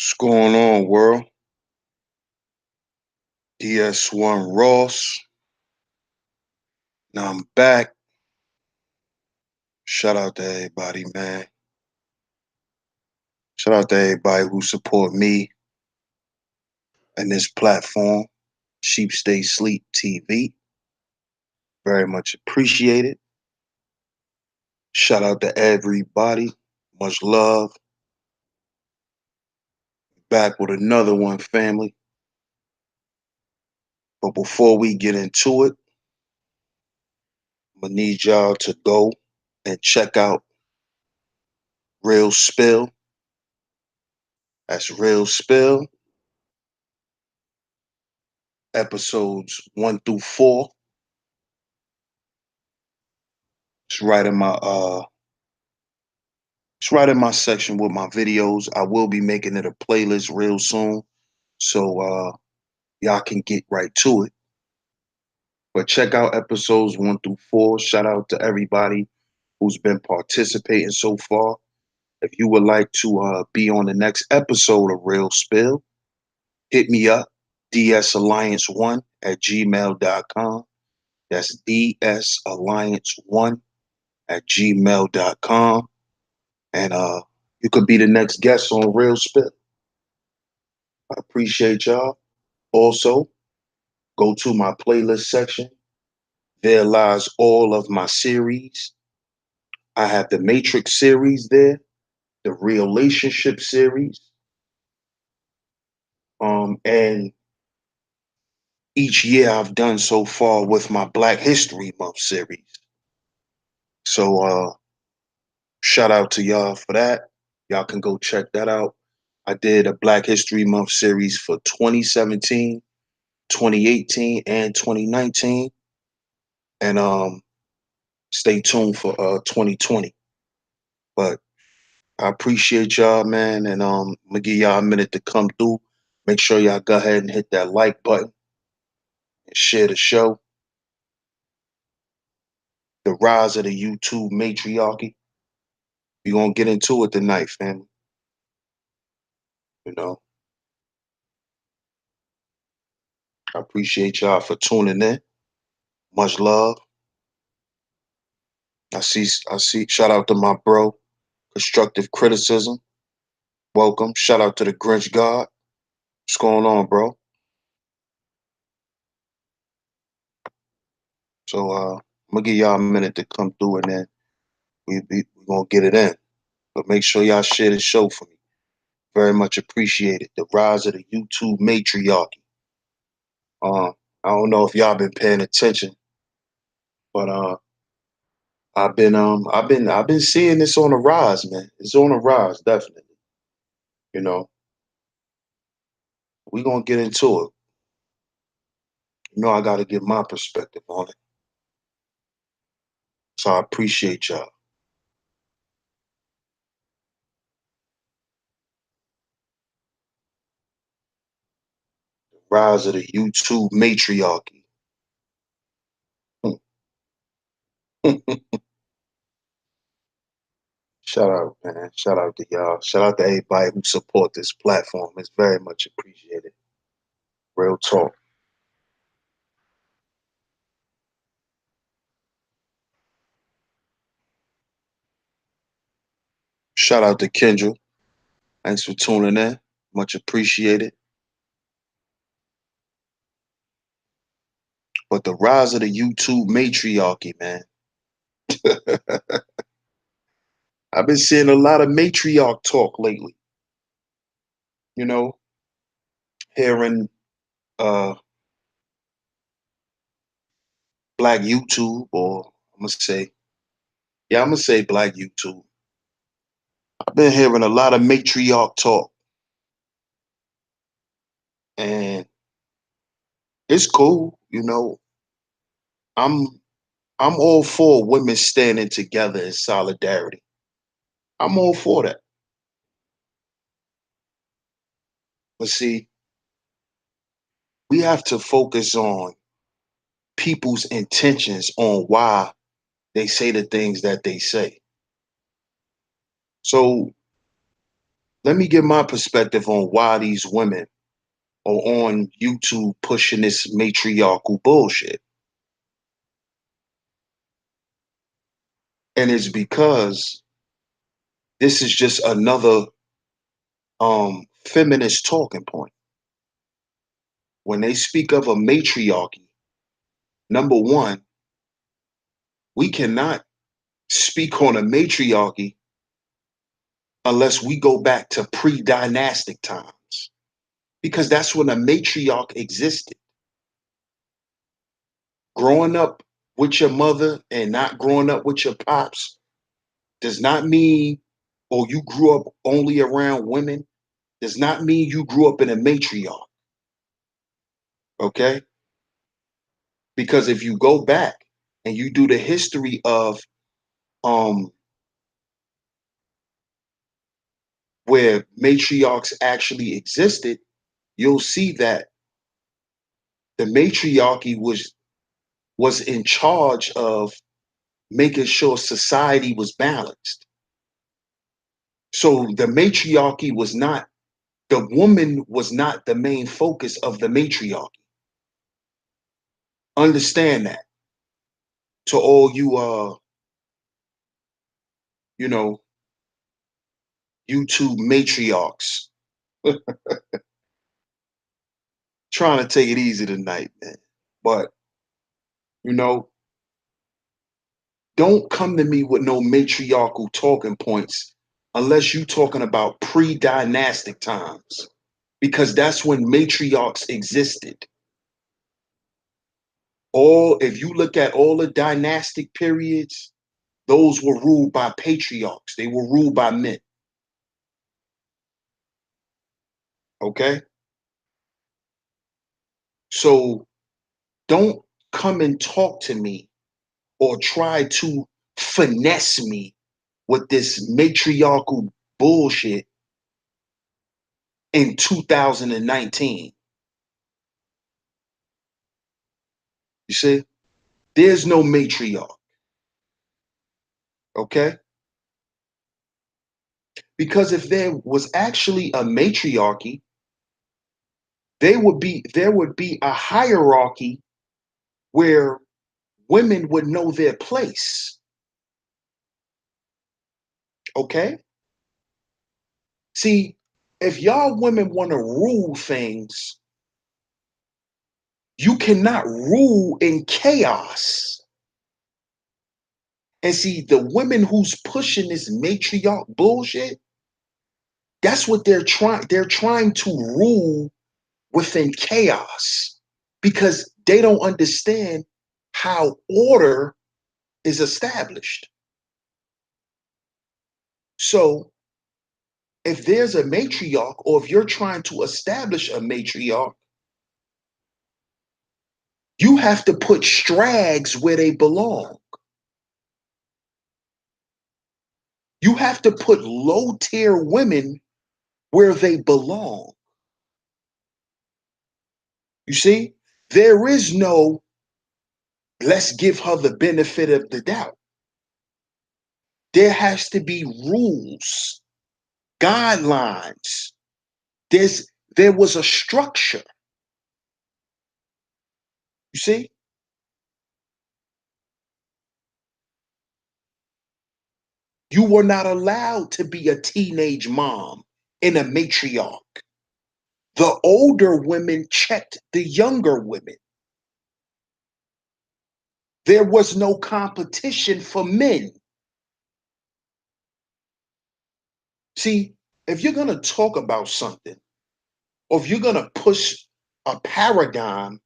What's going on, world? DS1 Ross. Now I'm back. Shout out to everybody, man. Shout out to everybody who support me and this platform, Sheep Stay Sleep TV. Very much appreciated. Shout out to everybody. Much love. Back with another one, family. But before we get into it, I'm gonna need y'all to go and check out Real Spill. That's Real Spill. Episodes 1 through 4. It's right in my It's right in my section with my videos. I will be making it a playlist real soon, so y'all can get right to it. But check out episodes 1 through 4. Shout out to everybody who's been participating so far. If you would like to be on the next episode of Real Spill, hit me up, dsalliance1 at gmail.com. That's dsalliance1 at gmail.com. And you could be the next guest on Real Spill. I appreciate y'all. Also, go to my playlist section. There lies all of my series. I have the Matrix series there, the Relationship series, and each year I've done so far with my Black History Month series. So shout out to y'all for that. Y'all can go check that out. I did a Black History Month series for 2017, 2018, and 2019. And stay tuned for 2020. But I appreciate y'all, man, and I'm gonna give y'all a minute to come through. Make sure y'all go ahead and hit that like button and share the show. The rise of the YouTube matriarchy. We're gonna get into it tonight, family. You know, I appreciate y'all for tuning in. Much love. I see. Shout out to my bro, Constructive Criticism. Welcome. Shout out to the Grinch God. What's going on, bro? So I'm gonna give y'all a minute to come through, and then we're gonna get it in. But make sure y'all share the show for me. Very much appreciated. The rise of the YouTube matriarchy. Uh, I don't know if y'all been paying attention, but I've been seeing this on the rise, man. It's on the rise, definitely. You know, we gonna get into it. You know, I gotta give my perspective on it. So I appreciate y'all. Rise of the YouTube matriarchy. Shout out, man. Shout out to y'all. Shout out to everybody who support this platform. It's very much appreciated. Real talk. Shout out to Kendra. Thanks for tuning in. Much appreciated. But the rise of the YouTube matriarchy, man. I've been seeing a lot of matriarch talk lately. You know, hearing uh Black YouTube, or I'm gonna say Black YouTube. I've been hearing a lot of matriarch talk, and it's cool. You know, I'm I'm all for women standing together in solidarity. I'm all for that. But see, we have to focus on people's intentions on why they say the things that they say. So let me give my perspective on why these women are on YouTube pushing this matriarchal bullshit. And it's because this is just another feminist talking point. When they speak of a matriarchy, number one, we cannot speak on a matriarchy unless we go back to pre-dynastic times, because that's when a matriarch existed. Growing up with your mother and not growing up with your pops does not mean, or you grew up only around women, does not mean you grew up in a matriarch. Okay? Because if you go back and you do the history of um where matriarchs actually existed, you'll see that the matriarchy was in charge of making sure society was balanced. So the matriarchy was not, the woman was not the main focus of the matriarchy. Understand that. To all you you know, YouTube matriarchs. Trying to take it easy tonight, man. But you know, don't come to me with no matriarchal talking points unless you're talking about pre-dynastic times, because that's when matriarchs existed. All, if you look at all the dynastic periods, those were ruled by patriarchs. They were ruled by men. Okay? So don't come and talk to me or try to finesse me with this matriarchal bullshit in 2019. You see? There's no matriarch. Okay? Because if there was actually a matriarchy, there would be a hierarchy where women would know their place. Okay? See, if y'all women want to rule things, you cannot rule in chaos. And see, the women who's pushing this matriarch bullshit, that's what they're trying to rule within chaos, because they don't understand how order is established. So if there's a matriarch, or if you're trying to establish a matriarch, you have to put strags where they belong. You have to put low tier women where they belong. You see, there is no let's give her the benefit of the doubt. There has to be rules, guidelines. There was a structure. You see, you were not allowed to be a teenage mom in a matriarch. The older women checked the younger women. There was no competition for men. See, if you're going to talk about something, or if you're going to push a paradigm,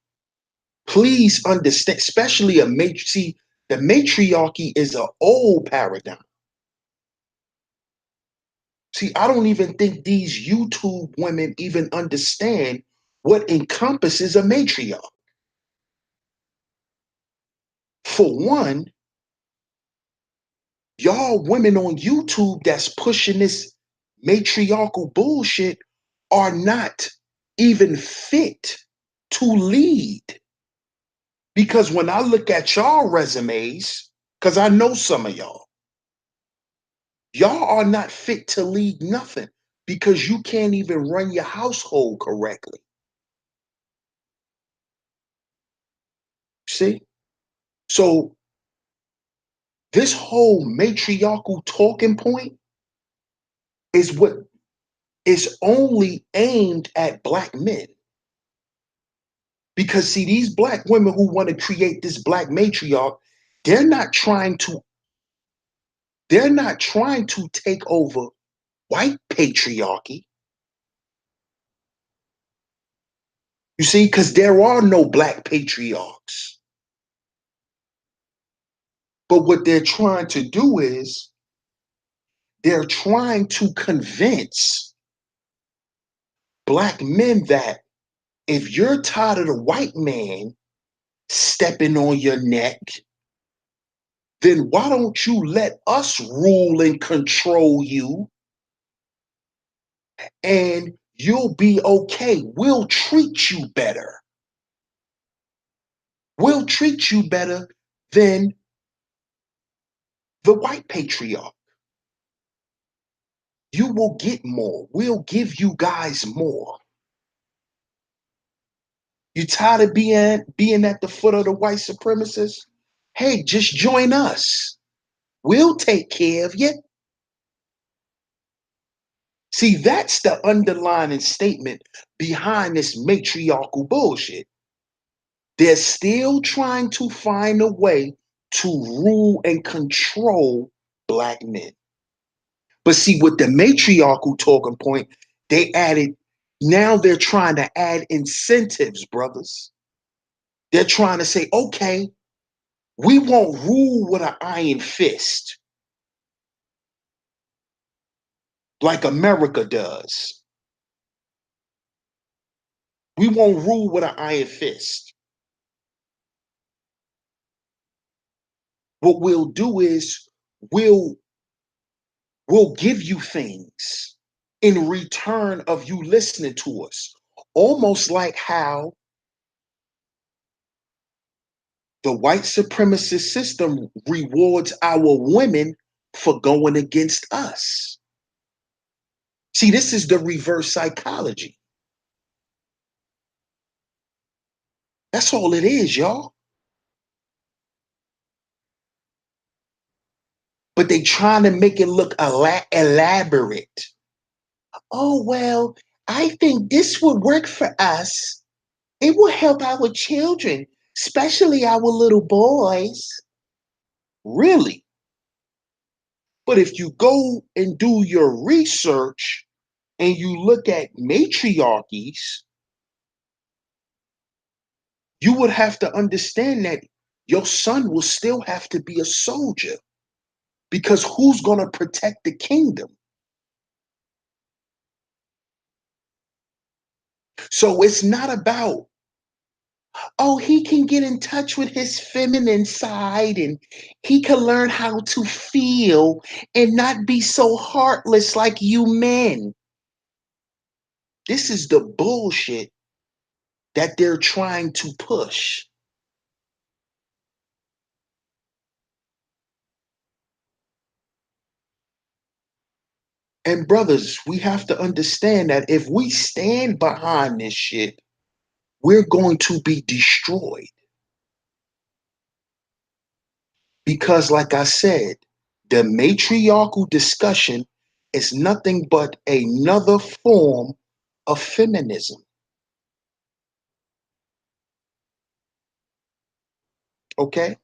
please understand, especially see, the matriarchy is an old paradigm. See, I don't even think these YouTube women even understand what encompasses a matriarch. For one, y'all women on YouTube that's pushing this matriarchal bullshit are not even fit to lead. Because when I look at y'all resumes, because I know some of y'all are not fit to lead nothing. because you can't even run your household correctly. See? So this whole matriarchal talking point is what is only aimed at black men. Because see, these black women who want to create this black matriarch, they're not trying to they're not trying to take over white patriarchy. You see, because there are no black patriarchs. But what they're trying to do is they're trying to convince black men that if you're tired of the white man stepping on your neck, then why don't you let us rule and control you and you'll be okay. We'll treat you better. We'll treat you better than the white patriarch. You will get more. We'll give you guys more. You tired of being at the foot of the white supremacists? Hey, just join us. We'll take care of you. See, that's the underlying statement behind this matriarchal bullshit. They're still trying to find a way to rule and control black men. But see, with the matriarchal talking point, they added, now they're trying to add incentives, brothers. They're trying to say, okay, we won't rule with an iron fist like America does. We won't rule with an iron fist. What we'll do is we'll we'll give you things in return of you listening to us. Almost like how the white supremacist system rewards our women for going against us. See, this is the reverse psychology. That's all it is, y'all. But they trying to make it look elaborate. Oh, well, I think this would work for us. It will help our children, especially our little boys. Really? But if you go and do your research and you look at matriarchies, you would have to understand that your son will still have to be a soldier because who's going to protect the kingdom? So it's not about, oh, he can get in touch with his feminine side and he can learn how to feel and not be so heartless like you men. This is the bullshit that they're trying to push. And brothers, we have to understand that if we stand behind this shit, we're going to be destroyed. Because, like I said, the matriarchal discussion is nothing but another form of feminism. Okay?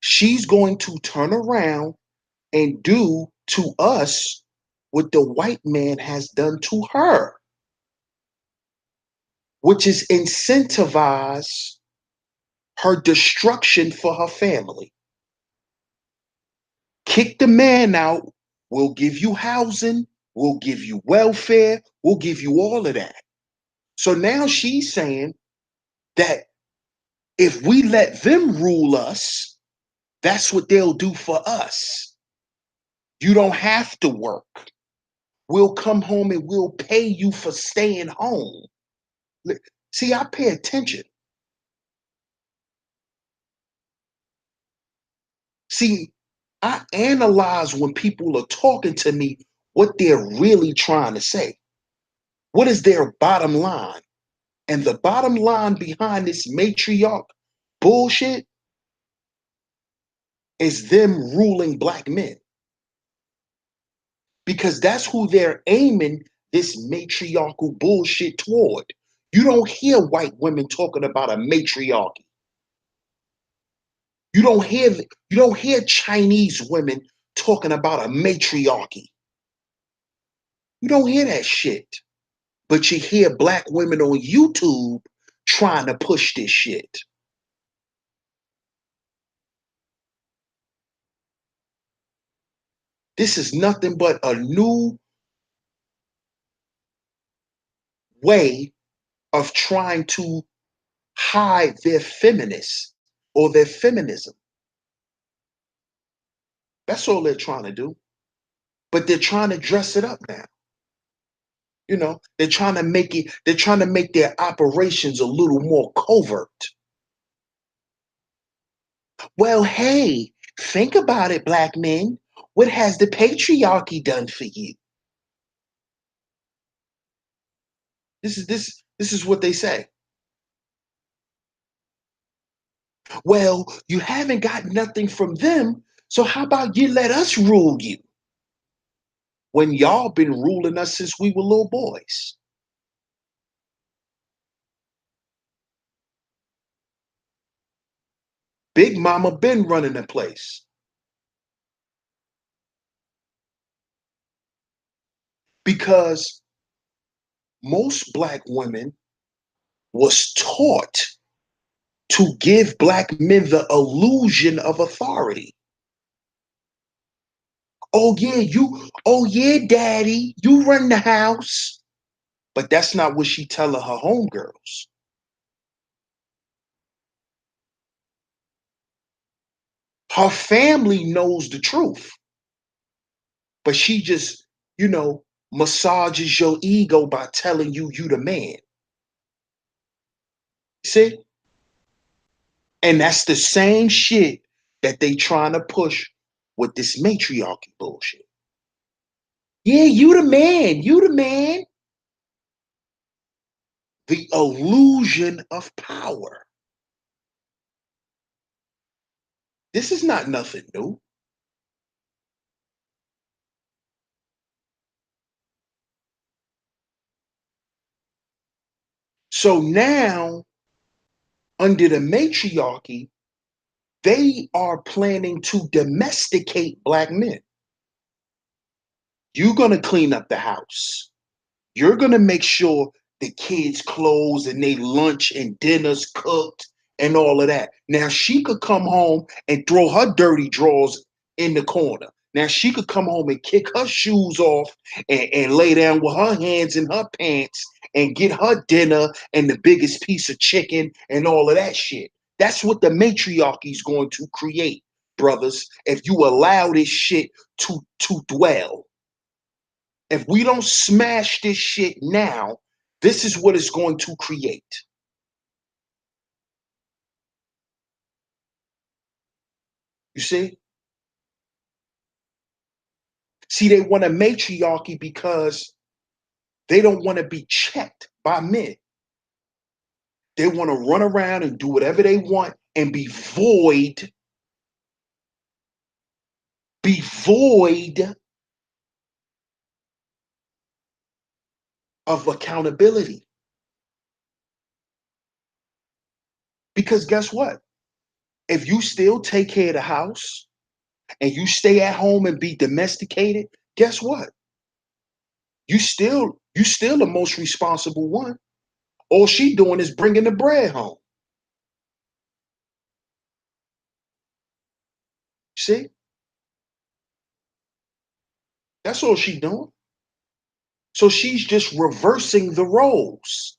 She's going to turn around and do to us what the white man has done to her, which is incentivize her destruction for her family. Kick the man out, we'll give you housing, we'll give you welfare, we'll give you all of that. So now she's saying that if we let them rule us, that's what they'll do for us. You don't have to work. We'll come home and we'll pay you for staying home. See, I pay attention. See, I analyze when people are talking to me what they're really trying to say. What is their bottom line? And the bottom line behind this matriarch bullshit is them ruling black men. Because that's who they're aiming this matriarchal bullshit toward. You don't hear white women talking about a matriarchy. You don't hear Chinese women talking about a matriarchy. You don't hear that shit. But you hear black women on YouTube trying to push this shit. This is nothing but a new way of trying to hide their feminists or their feminism. That's all they're trying to do. But they're trying to dress it up now. They're trying to make their operations a little more covert. Well, hey, think about it, black men. What has the patriarchy done for you? This is what they say. Well, you haven't got nothing from them, so how about you let us rule you? When y'all been ruling us since we were little boys. Big Mama been running the place. Because most black women was taught to give black men the illusion of authority. Oh yeah, daddy, you run the house. But that's not what she telling her homegirls. Her family knows the truth, but she just, massages your ego by telling you the man. See? And that's the same shit that they trying to push with this matriarchy bullshit. Yeah, you the man. You the man. The illusion of power. This is not nothing new. So now, under the matriarchy, they are planning to domesticate black men. You're going to clean up the house. You're going to make sure the kids' clothes and their lunch and dinner's cooked and all of that. Now, she could come home and throw her dirty drawers in the corner. Now, she could come home and kick her shoes off and lay down with her hands in her pants and get her dinner and the biggest piece of chicken and all of that shit. That's what the matriarchy is going to create, brothers, if you allow this shit to dwell. If we don't smash this shit now, this is what it's going to create. You see? See, they want a matriarchy because they don't want to be checked by men. They want to run around and do whatever they want and be void of accountability. Because guess what? If you still take care of the house and you stay at home and be domesticated, guess what? You still the most responsible one. All she doing is bringing the bread home. See? That's all she doing. So she's just reversing the roles.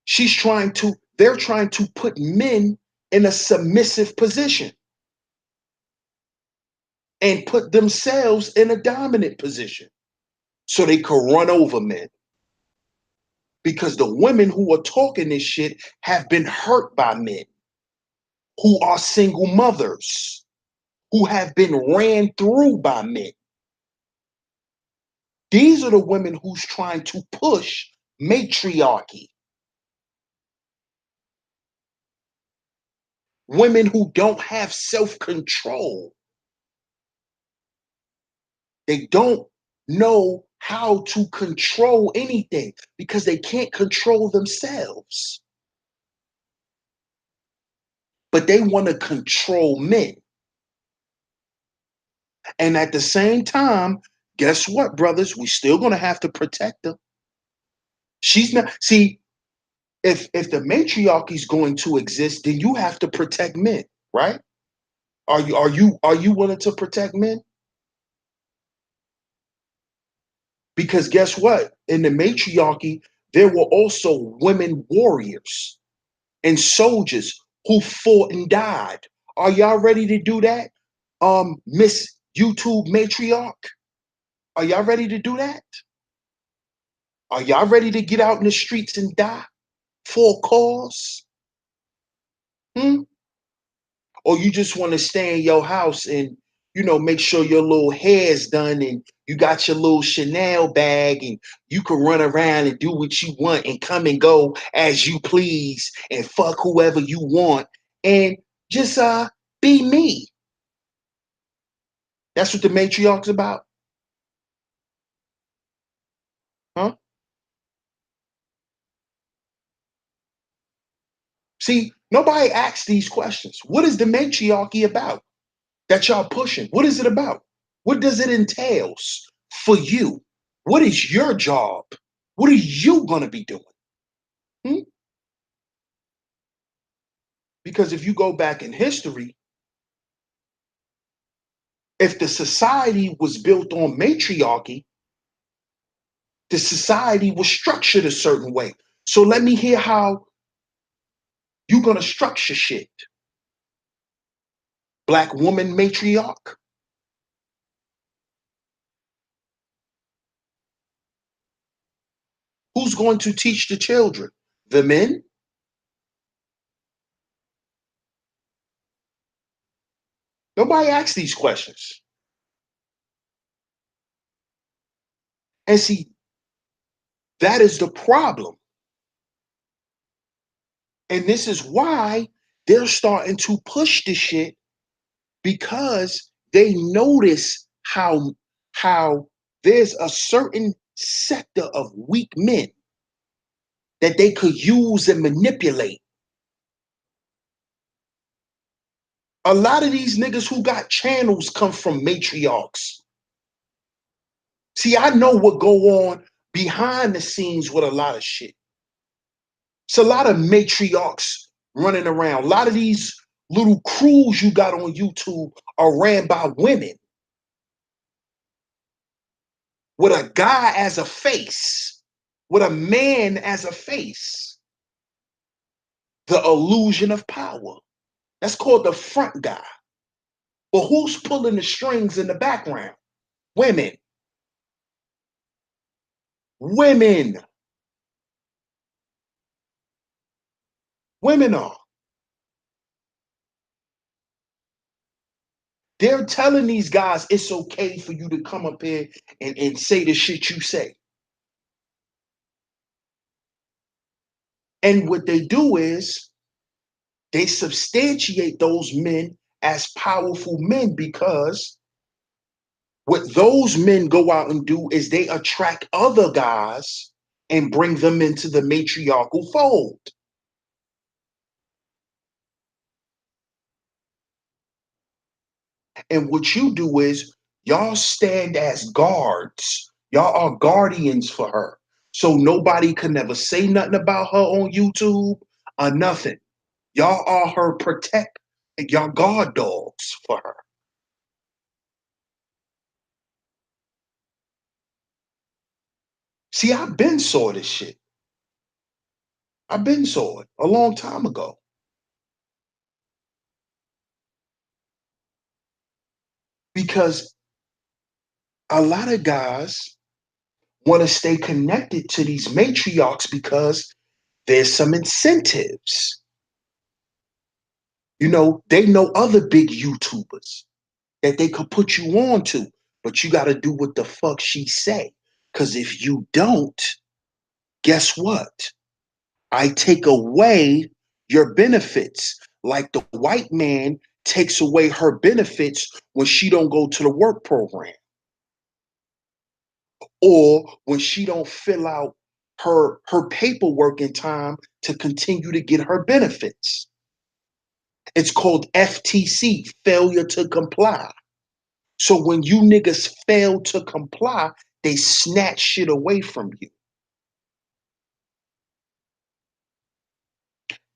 They're trying to put men in a submissive position and put themselves in a dominant position so they could run over men. Because the women who are talking this shit have been hurt by men who are single mothers, who have been ran through by men. These are the women who's trying to push matriarchy. Women who don't have self-control. They don't know how to control anything because they can't control themselves. But they want to control men. And at the same time, guess what, brothers? We still gonna have to protect her. She's not, see, if the matriarchy is going to exist, then you have to protect men, right? Are you willing to protect men? Because guess what? In the matriarchy, there were also women warriors and soldiers who fought and died. Are y'all ready to do that? Miss YouTube matriarch, are y'all ready to do that? Are y'all ready to get out in the streets and die for a cause? Hmm? Or you just want to stay in your house and make sure your little hair's done and you got your little Chanel bag and you can run around and do what you want and come and go as you please and fuck whoever you want and just be me. That's what the matriarch's about, huh? See, nobody asks these questions. What is the matriarchy about that y'all pushing? What is it about? What does it entails for you? What is your job? What are you gonna be doing? Hmm? Because if you go back in history, if the society was built on matriarchy, the society was structured a certain way. So let me hear how you're gonna structure shit. Black woman matriarch. Who's going to teach the children? The men? Nobody asks these questions. And see, that is the problem. And this is why they're starting to push the shit because they notice how there's a certain sector of weak men that they could use and manipulate. A lot of these niggas who got channels come from matriarchs. See, I know what go on behind the scenes with a lot of shit. It's a lot of matriarchs running around. A lot of these little crews you got on YouTube are ran by women with a guy as a face, with a man as a face. The illusion of power. That's called the front guy. But who's pulling the strings in the background? Women. Women. Women are. They're telling these guys it's okay for you to come up here and say the shit you say. And what they do is they substantiate those men as powerful men because what those men go out and do is they attract other guys and bring them into the matriarchal fold. And what you do is y'all stand as guards. Y'all are guardians for her. So nobody can never say nothing about her on YouTube or nothing. Y'all are her protect, y'all guard dogs for her. See, I've been saw this shit. I've been saw it a long time ago. Because a lot of guys want to stay connected to these matriarchs because there's some incentives. They know other big YouTubers. that they could put you on to, but you got to do what the fuck she say. Because if you don't, guess what? I take away your benefits. Like the white man takes away her benefits when she don't go to the work program or when she don't fill out her paperwork in time to continue to get her benefits. It's called FTC, failure to comply. So when you niggas fail to comply, they snatch shit away from you.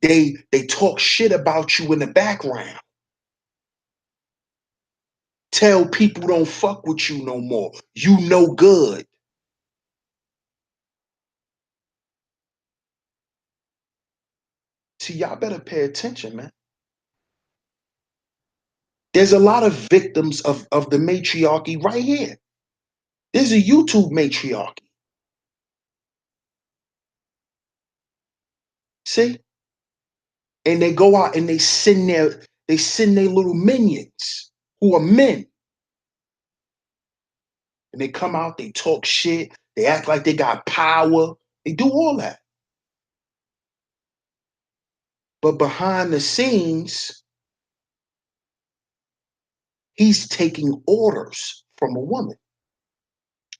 They talk shit about you in the background. Tell people don't fuck with you no more. You no good. See, y'all better pay attention, man. There's a lot of victims of the matriarchy right here. There's a YouTube matriarchy. See? And they go out and they send their little minions who are men. And they come out, they talk shit, they act like they got power. They do all that. But behind the scenes, he's taking orders from a woman.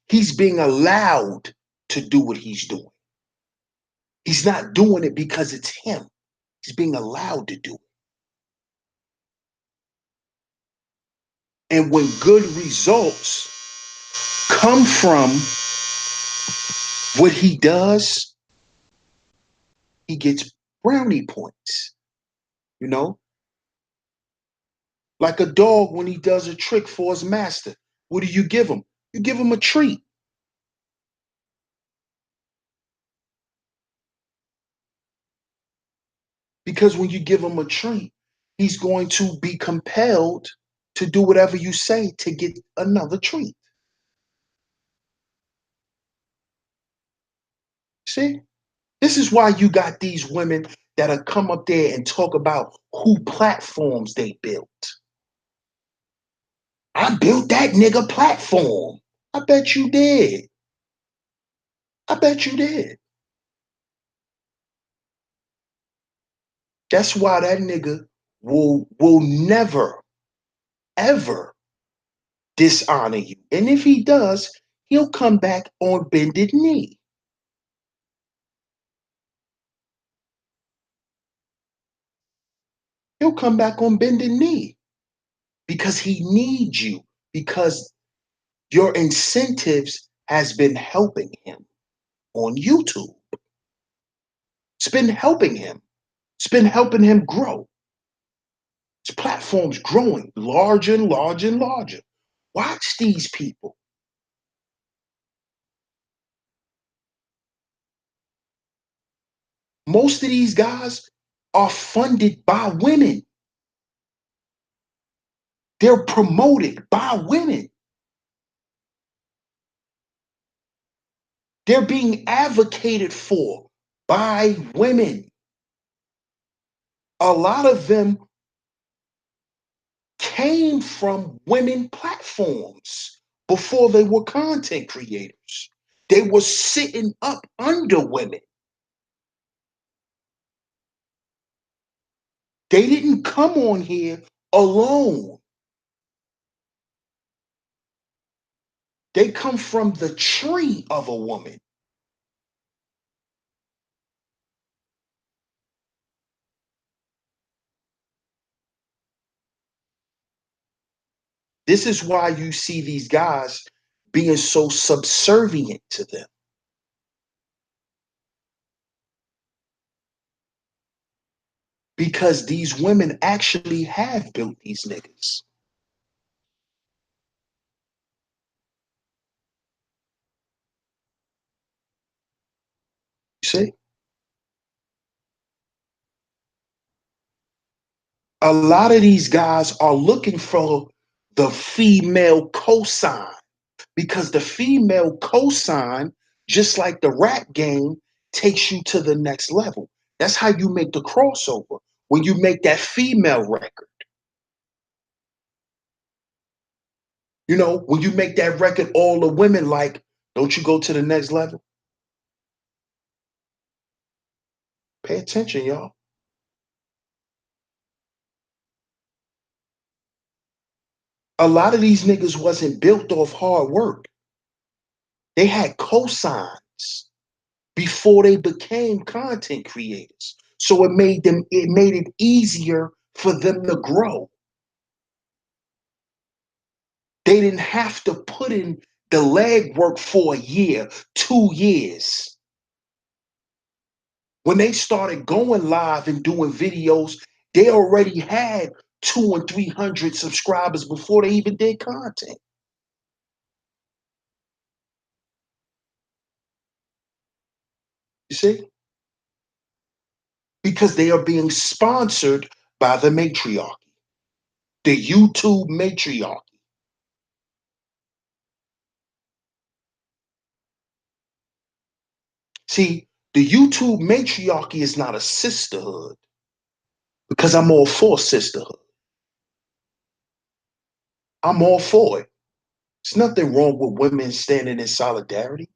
He's being allowed to do what he's doing. He's not doing it because it's him. He's being allowed to do it. And when good results come from what he does, he gets brownie points, you know? Like a dog when he does a trick for his master. What do you give him? You give him a treat. Because when you give him a treat, he's going to be compelled to do whatever you say to get another treat. See? This is why you got these women that'll come up there and talk about who platforms they built. I built that nigga platform. I bet you did. I bet you did. That's why that nigga will never, ever dishonor you. And if he does, he'll come back on bended knee. He'll come back on bended knee because he needs you, because your incentives has been helping him on YouTube. It's been helping him. It's been helping him grow. His platform's growing larger and larger and larger. Watch these people. Most of these guys are funded by women. They're promoted by women. They're being advocated for by women. A lot of them came from women platforms before they were content creators. They were sitting up under women. They didn't come on here alone. They come from the tree of a woman. This is why you see these guys being so subservient to them. Because these women actually have built these niggas. You see? A lot of these guys are looking for the female cosign because the female cosign, just like the rap game, takes you to the next level. That's how you make the crossover. When you make that female record, You know, when you make that record, all the women like, don't you go to the next level? Pay attention, y'all. A lot of these niggas wasn't built off hard work. They had cosigns before they became content creators. So it made it easier for them to grow. They didn't have to put in the legwork for a year, 2 years. When they started going live and doing videos, they already had 200 and 300 subscribers before they even did content. You see? Because they are being sponsored by the matriarchy, the YouTube matriarchy. See, the YouTube matriarchy is not a sisterhood because I'm all for sisterhood. I'm all for it. There's nothing wrong with women standing in solidarity.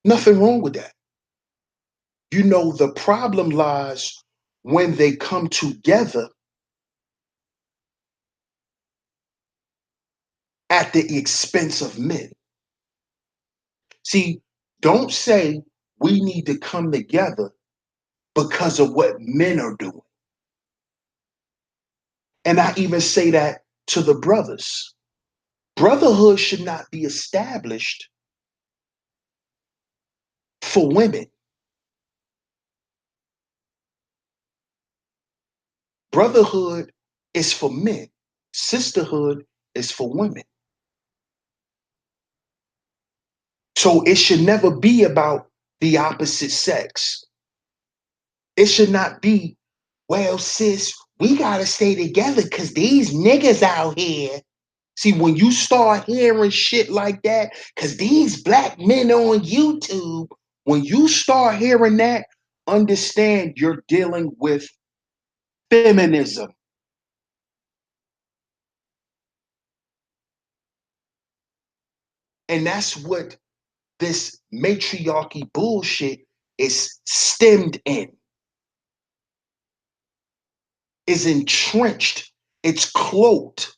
Nothing wrong with that. You know, the problem lies when they come together at the expense of men. See, don't say we need to come together because of what men are doing. And I even say that to the brothers. Brotherhood should not be established for women. Brotherhood is for men. Sisterhood is for women. So it should never be about the opposite sex. It should not be, well, sis, we gotta stay together because these niggas out here. See, when you start hearing shit like that, because these black men on YouTube, when you start hearing that, understand you're dealing with feminism. And that's what this matriarchy bullshit is stemmed in, is entrenched, it's cloaked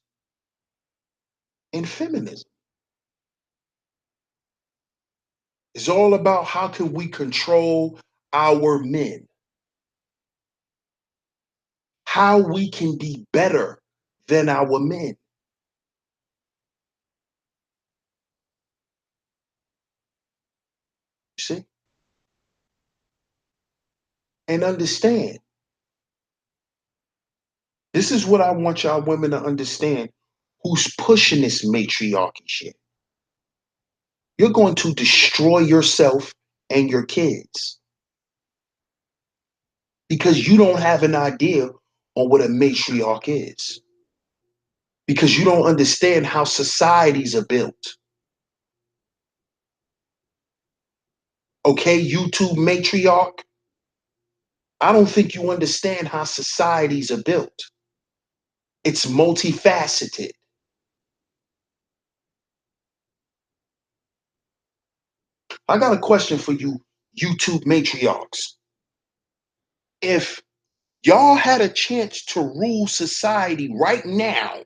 in feminism. It's all about how can we control our men, how we can be better than our men. You see? And understand, this is what I want y'all women to understand who's pushing this matriarchy shit. You're going to destroy yourself and your kids because you don't have an idea on what a matriarch is, because you don't understand how societies are built. Okay, YouTube matriarch, I don't think you understand how societies are built. It's multifaceted. I got a question for you, YouTube matriarchs. If y'all had a chance to rule society right now,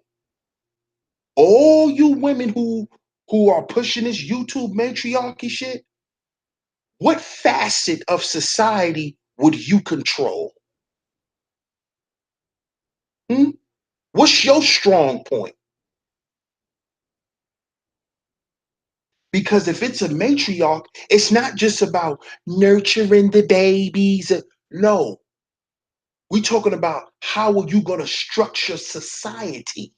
all you women who are pushing this YouTube matriarchy shit, what facet of society would you control? Hmm? What's your strong point? Because if it's a matriarch, it's not just about nurturing the babies. No, we're talking about how are you going to structure society?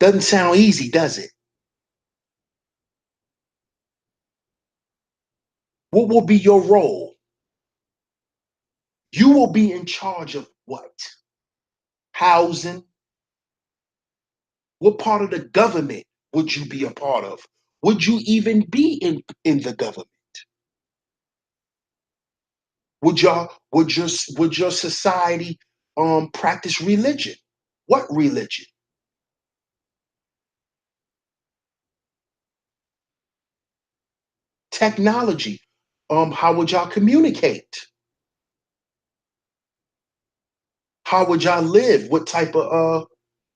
Doesn't sound easy, does it? What will be your role? You will be in charge of what? Housing? What part of the government would you be a part of? Would you even be in the government? Would your society practice religion? What religion? Technology. How would y'all communicate? How would y'all live? What type of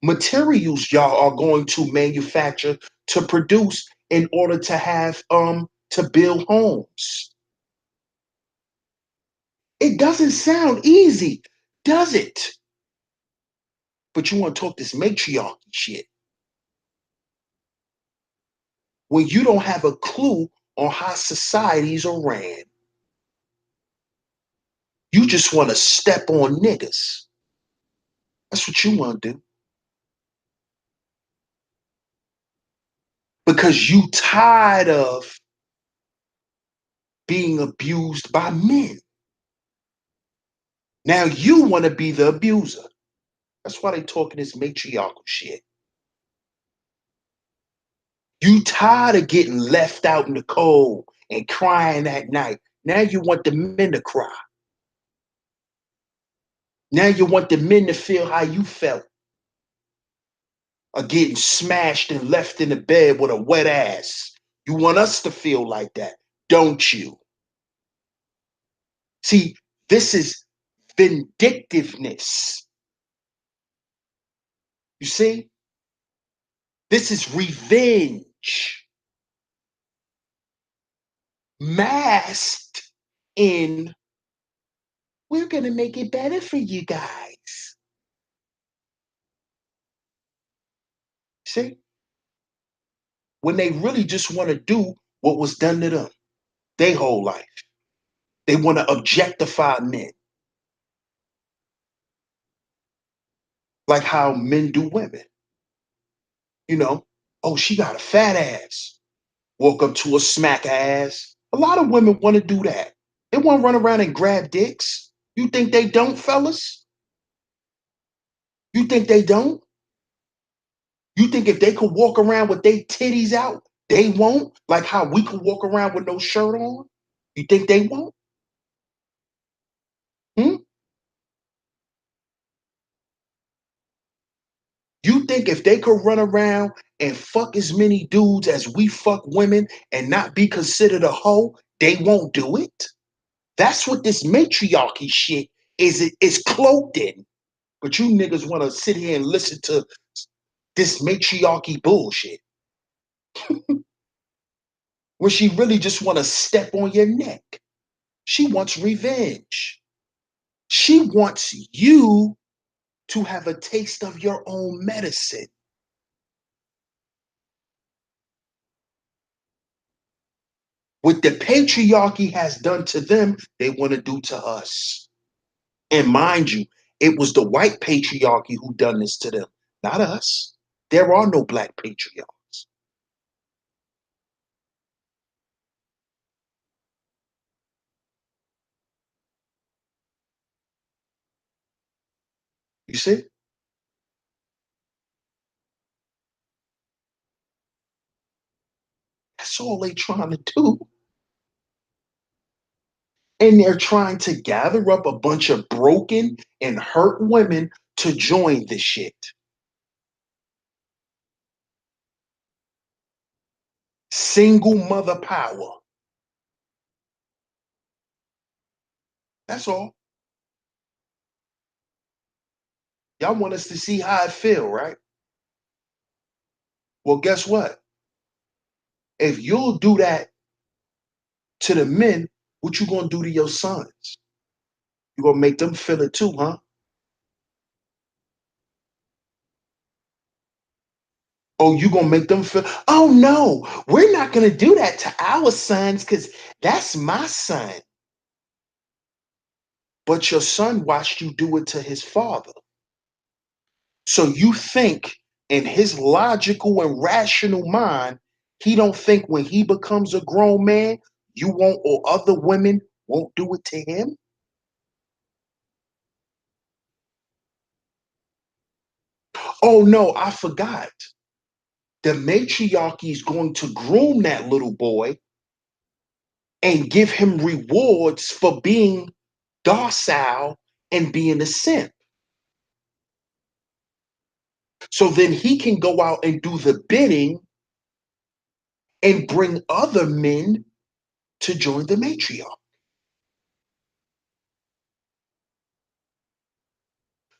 materials y'all are going to manufacture to produce in order to have to build homes? It doesn't sound easy, does it? But you want to talk this matriarchy shit when you don't have a clue on how societies are ran. You just want to step on niggas. That's what you want to do. Because you tired of being abused by men. Now you want to be the abuser. That's why they talking this matriarchal shit. You tired of getting left out in the cold and crying at night. Now you want the men to cry. Now you want the men to feel how you felt. Or getting smashed and left in the bed with a wet ass. You want us to feel like that, don't you? See, this is vindictiveness. You see? This is revenge masked in we're going to make it better for you guys. See? When they really just want to do what was done to them their whole life. They want to objectify men like how men do women. You know, oh, she got a fat ass. Walk up to a smack ass. A lot of women want to do that. They want to run around and grab dicks. You think they don't, fellas? You think they don't? You think if they could walk around with their titties out, they won't? Like how we could walk around with no shirt on? You think they won't? Hmm? You think if they could run around and fuck as many dudes as we fuck women and not be considered a hoe, they won't do it? That's what this matriarchy shit is cloaked in. But you niggas want to sit here and listen to this matriarchy bullshit when she really just want to step on your neck. She wants revenge. She wants you to have a taste of your own medicine. What the patriarchy has done to them, they want to do to us. And mind you, it was the white patriarchy who done this to them, not us. There are no black patriarchs. You see? That's all they trying to do. And they're trying to gather up a bunch of broken and hurt women to join this shit. Single mother power. That's all. Y'all want us to see how it feel, right? Well, guess what? If you'll do that to the men, what you gonna do to your sons? You gonna make them feel it too, huh? Oh, you gonna make them feel, oh no, we're not gonna do that to our sons because that's my son. But your son watched you do it to his father. So you think in his logical and rational mind, he don't think when he becomes a grown man, you won't or other women won't do it to him? Oh no, I forgot. The matriarchy is going to groom that little boy and give him rewards for being docile and being a simp. So then he can go out and do the bidding and bring other men to join the matriarch.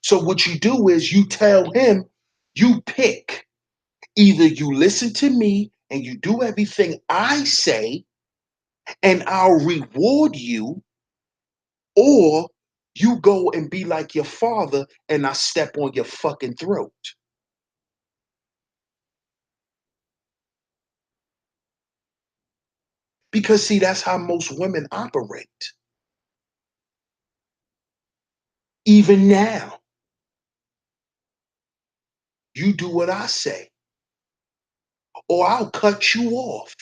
So what you do is you tell him, you pick. Either you listen to me and you do everything I say, and I'll reward you, or you go and be like your father and I step on your fucking throat. Because see, that's how most women operate. Even now, you do what I say, or I'll cut you off.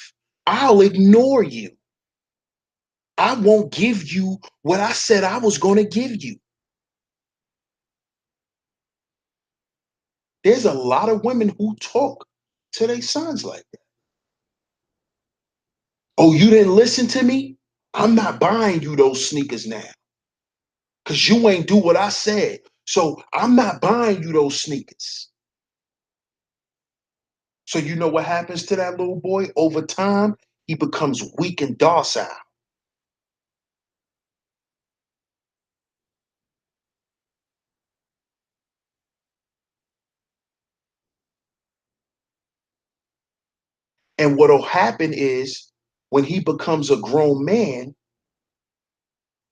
I'll ignore you. I won't give you what I said I was going to give you. There's a lot of women who talk to their sons like that. Oh, you didn't listen to me? I'm not buying you those sneakers now because you ain't do what I said. So I'm not buying you those sneakers. So you know what happens to that little boy? Over time, he becomes weak and docile. And what'll happen is when he becomes a grown man,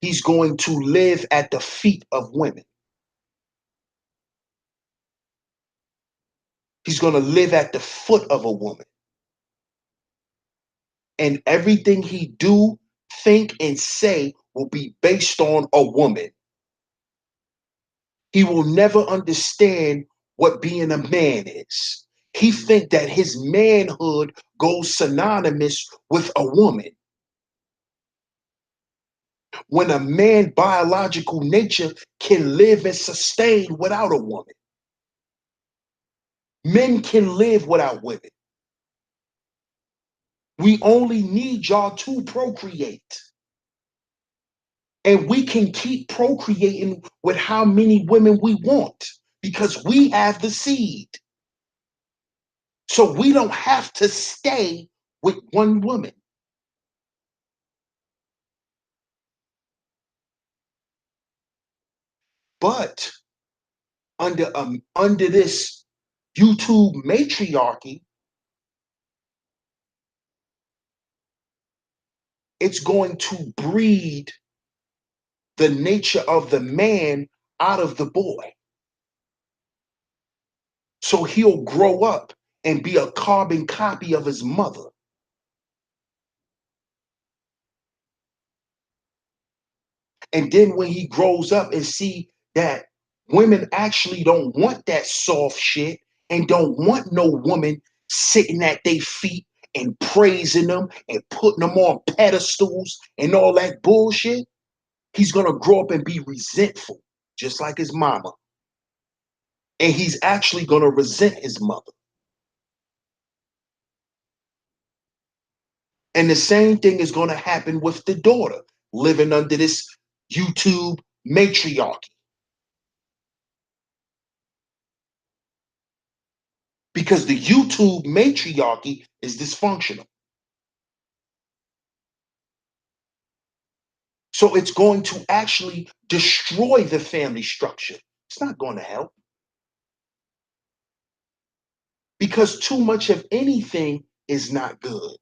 he's going to live at the feet of women. He's going to live at the foot of a woman. And everything he do, think, and say will be based on a woman. He will never understand what being a man is. He think that his manhood goes synonymous with a woman. When a man biological nature can live and sustain without a woman. Men can live without women. We only need y'all to procreate. And we can keep procreating with how many women we want because we have the seed. So we don't have to stay with one woman. But under this YouTube matriarchy, it's going to breed the nature of the man out of the boy. So he'll grow up and be a carbon copy of his mother. And then when he grows up and see that women actually don't want that soft shit and don't want no woman sitting at their feet and praising them and putting them on pedestals and all that bullshit, he's gonna grow up and be resentful, just like his mama. And he's actually gonna resent his mother. And the same thing is gonna happen with the daughter living under this YouTube matriarchy. Because the YouTube matriarchy is dysfunctional. So it's going to actually destroy the family structure. It's not going to help because too much of anything is not good.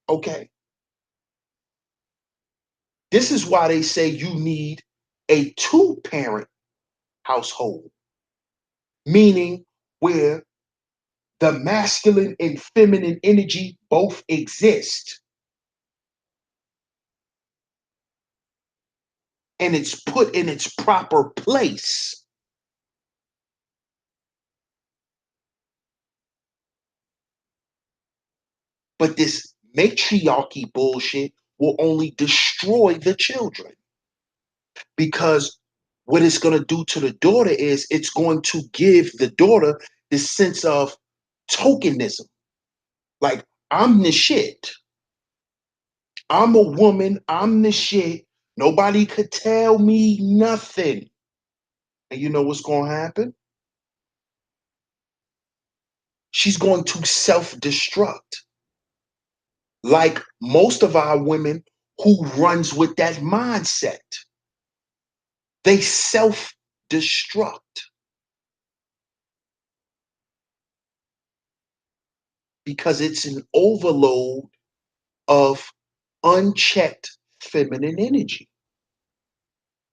Okay. This is why they say you need a two-parent household, meaning where the masculine and feminine energy both exist and it's put in its proper place. But this matriarchy bullshit will only destroy the children because what it's going to do to the daughter is it's going to give the daughter this sense of tokenism. Like, I'm the shit. I'm a woman. I'm the shit. Nobody could tell me nothing. And you know what's going to happen? She's going to self-destruct. Like most of our women who runs with that mindset. They self-destruct because it's an overload of unchecked feminine energy.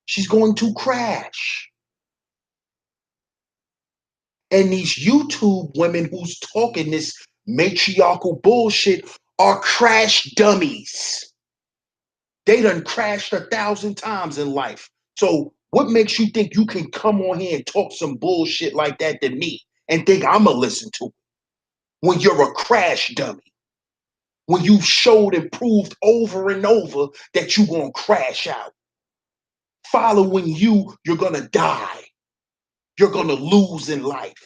She's going to crash. And these YouTube women who's talking this matriarchal bullshit are crash dummies. They done crashed 1,000 times in life. So what makes you think you can come on here and talk some bullshit like that to me and think I'ma listen to it when you're a crash dummy? When you've showed and proved over and over that you're gonna crash out. Following you, you're gonna die. You're gonna lose in life.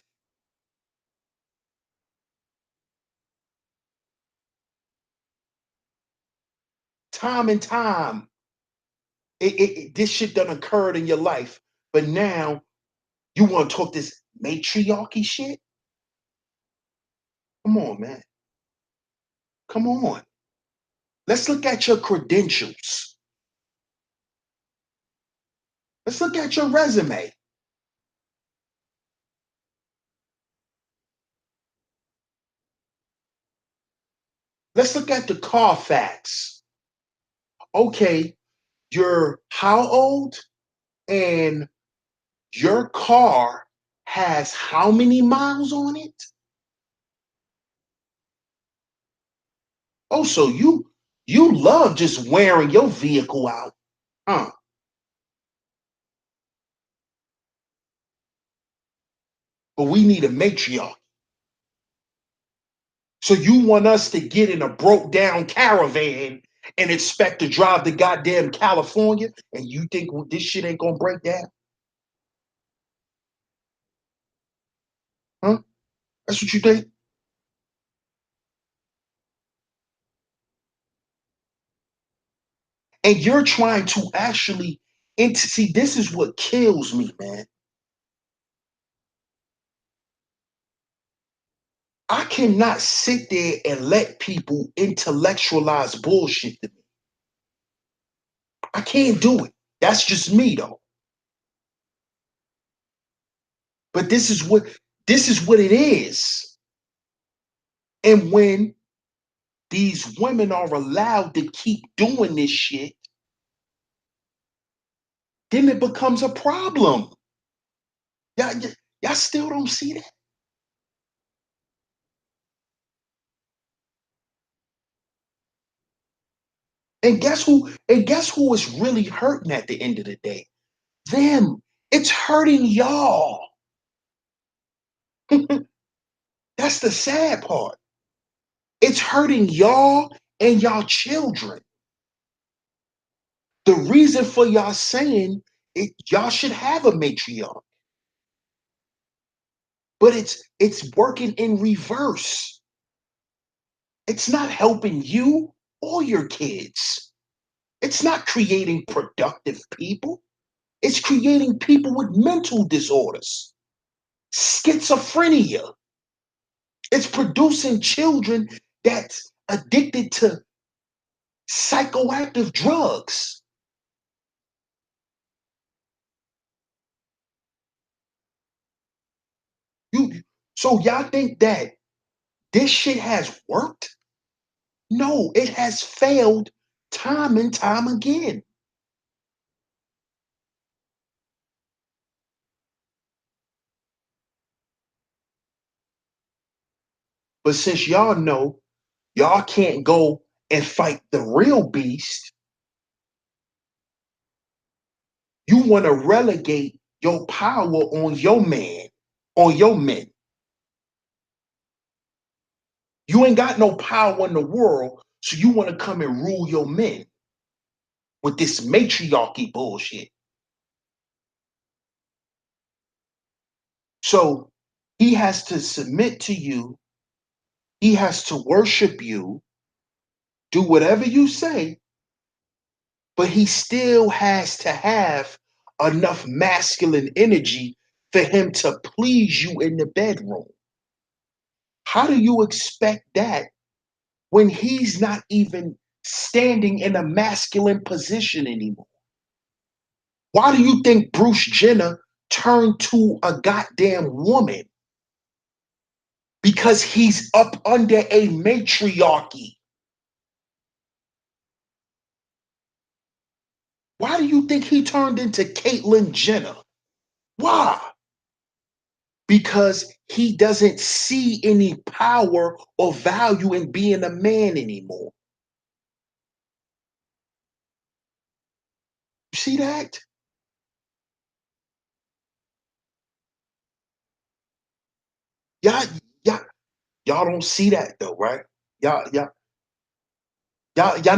Time and time, this shit done occurred in your life, but now you want to talk this matriarchy shit? Come on, man. Come on. Let's look at your credentials. Let's look at your resume. Let's look at the Carfax. Okay, you're how old? And your car has how many miles on it? Oh, so you love just wearing your vehicle out, huh? But we need a matriarch. So you want us to get in a broke down caravan and expect to drive to goddamn California, and you think this shit ain't gonna break down? Huh? That's what you think? And you're trying to actually see, this is what kills me, man. I cannot sit there and let people intellectualize bullshit to me. I can't do it. That's just me though. But this is what it is. And when these women are allowed to keep doing this shit, then it becomes a problem. Y'all still don't see that? And guess who is really hurting at the end of the day? Them. It's hurting y'all. That's the sad part. It's hurting y'all and y'all children. The reason for y'all saying it, y'all should have a matriarch, but it's working in reverse. It's not helping you or your kids. It's not creating productive people. It's creating people with mental disorders, schizophrenia. It's producing children that's addicted to psychoactive drugs. You so y'all think that this shit has worked? No, it has failed time and time again. But since y'all know y'all can't go and fight the real beast, you want to relegate your power on your man, on your men. You ain't got no power in the world, so you want to come and rule your men with this matriarchy bullshit. So he has to submit to you, he has to worship you, do whatever you say, but he still has to have enough masculine energy for him to please you in the bedroom. How do you expect that when he's not even standing in a masculine position anymore? Why do you think Bruce Jenner turned to a goddamn woman? Because he's up under a matriarchy. Why do you think he turned into Caitlyn Jenner? Why? Because he doesn't see any power or value in being a man anymore. You see that? Y'all, y'all, y'all don't see that though, right? Y'all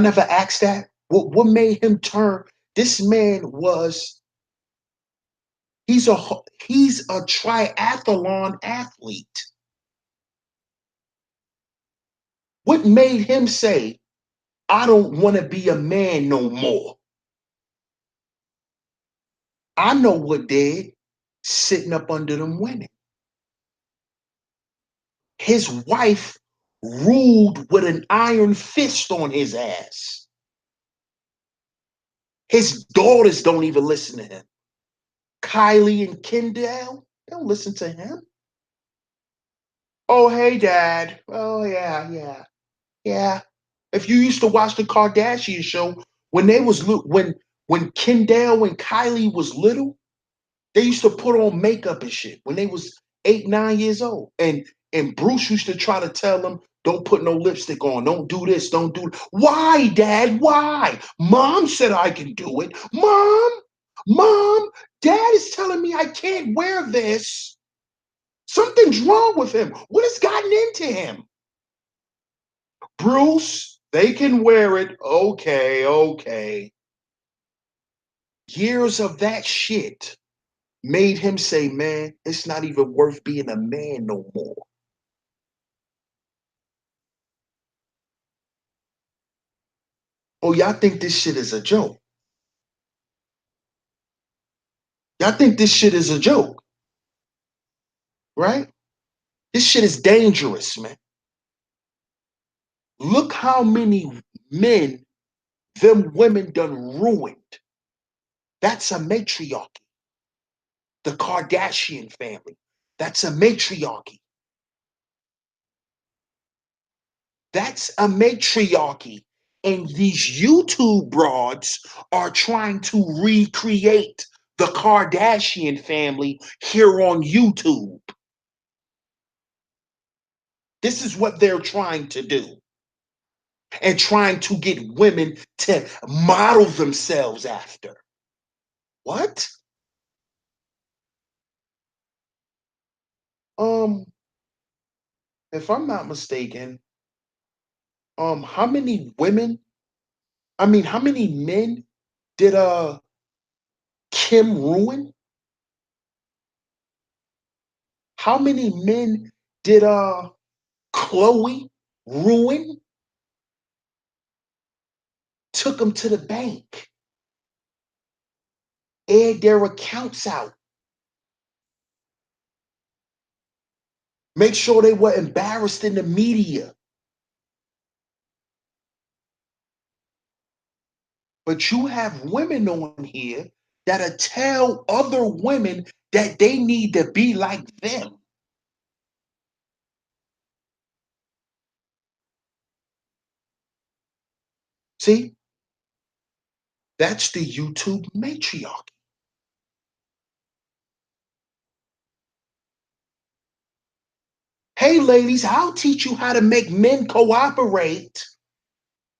never asked that. What made him turn? This man was he's a he's a triathlon athlete. What made him say, I don't want to be a man no more? I know what did. Sitting up under them women. His wife ruled with an iron fist on his ass. His daughters don't even listen to him. Kylie and Kendall, they don't listen to him. Oh, hey, dad. Oh, yeah. If you used to watch the Kardashian show, when they was when Kendall and Kylie was little, they used to put on makeup and shit when they was 8, 9 years old. And Bruce used to try to tell them, don't put no lipstick on, don't do this, don't do. Why, Dad? Why? Mom said I can do it. Mom, Dad is telling me I can't wear this. Something's wrong with him. What has gotten into him? Bruce, they can wear it. Okay. Years of that shit made him say, man, it's not even worth being a man no more. Oh, y'all think this shit is a joke? Y'all think this shit is a joke, right? This shit is dangerous, man. Look how many men them women done ruined. That's a matriarchy. The Kardashian family. That's a matriarchy. That's a matriarchy. And these YouTube broads are trying to recreate the Kardashian family here on YouTube. This is what they're trying to do. And trying to get women to model themselves after. What? Um, if I'm not mistaken, how many women, how many men did Kim ruin? How many men did Chloe ruin? Took them to the bank, aired their accounts out, make sure they were embarrassed in the media. But you have women on here that'll tell other women that they need to be like them. See, that's the YouTube matriarchy. Hey, ladies, I'll teach you how to make men cooperate.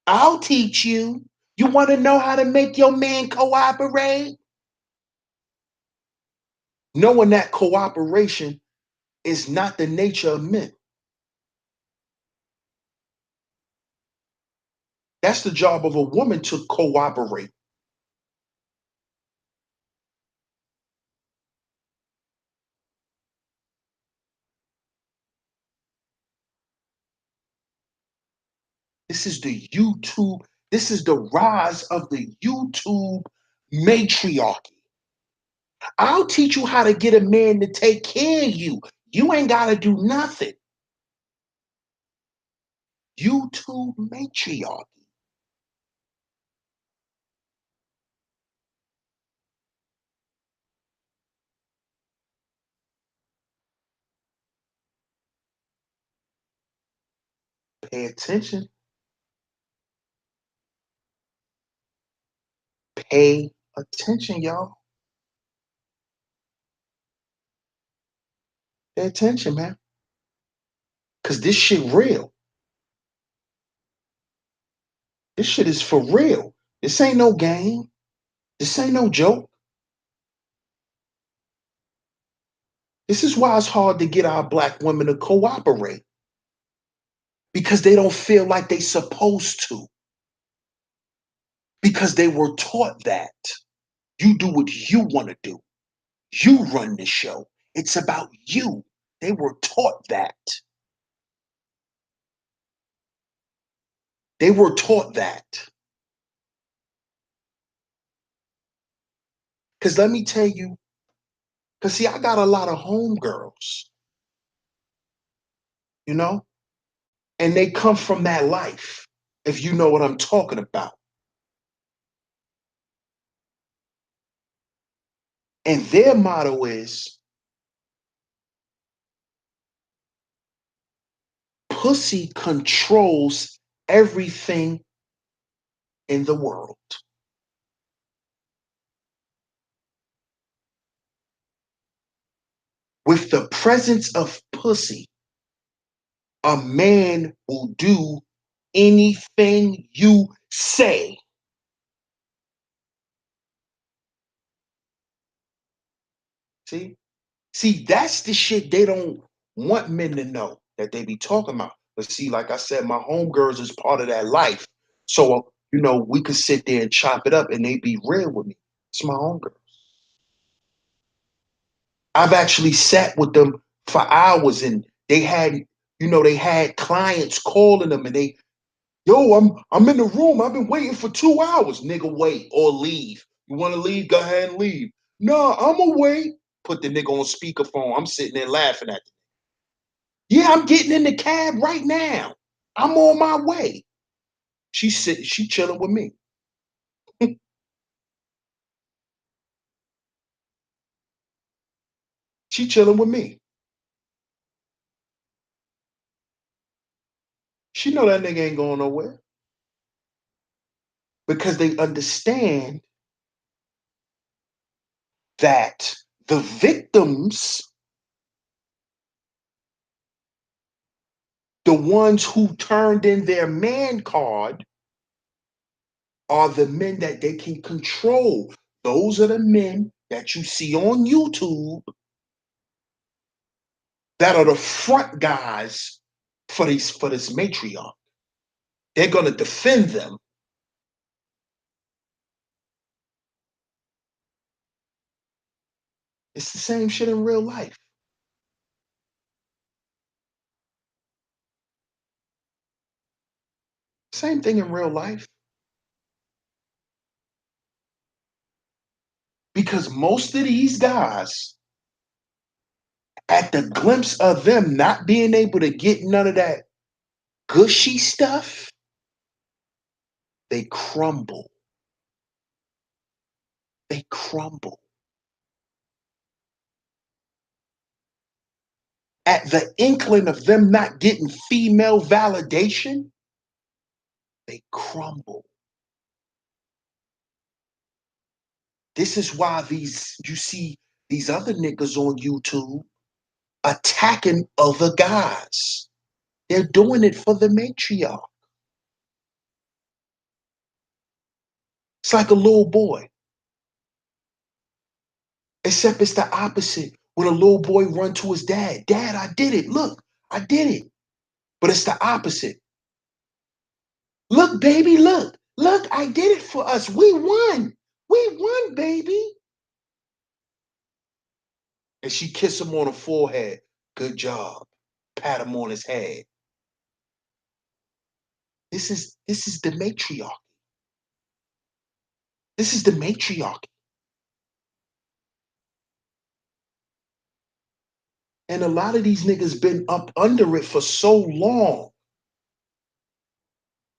I'll teach you. You want to know how to make your man cooperate? Knowing that cooperation is not the nature of men. That's the job of a woman to cooperate. This is the YouTube. This is the rise of the YouTube matriarchy. I'll teach you how to get a man to take care of you. You ain't got to do nothing. YouTube matriarchy. Pay attention. Pay attention, y'all. Pay attention, man. Because this shit real. This shit is for real. This ain't no game. This ain't no joke. This is why it's hard to get our black women to cooperate. Because they don't feel like they supposed to. Because they were taught that. You do what you want to do. You run the show. It's about you. They were taught that. They were taught that. Because let me tell you, because see, I got a lot of homegirls, you know, and they come from that life, if you know what I'm talking about. And their motto is pussy controls everything in the world. With the presence of pussy, a man will do anything you say. See? See, that's the shit they don't want men to know that they be talking about. But see, like I said, my homegirls is part of that life. So, you know, we could sit there and chop it up and they be real with me. It's my homegirls. I've actually sat with them for hours and they had, you know, they had clients calling them and they, yo, I'm in the room. I've been waiting for 2 hours. Nigga, wait or leave. You want to leave? Go ahead and leave. No, I'm gonna wait. Put the nigga on speakerphone. I'm sitting there laughing at them. Yeah, I'm getting in the cab right now. I'm on my way. She chilling with me. She chilling with me. She know that nigga ain't going nowhere because they understand that the victims, the ones who turned in their man card, are the men that they can control. Those are the men that you see on YouTube that are the front guys for this matriarch. They're gonna defend them. It's the same shit in real life. Same thing in real life. Because most of these guys, at the glimpse of them not being able to get none of that gushy stuff, they crumble. They crumble. At the inkling of them not getting female validation, they crumble. This is why you see these other niggas on YouTube attacking other guys. They're doing it for the matriarch. It's like a little boy, except it's the opposite. When a little boy run to his dad, Dad, I did it. Look, I did it. But it's the opposite. Look, baby, look. Look, I did it for us. We won. We won, baby. And she kissed him on the forehead. Good job. Pat him on his head. This is the matriarch. This is the matriarchy. And a lot of these niggas been up under it for so long,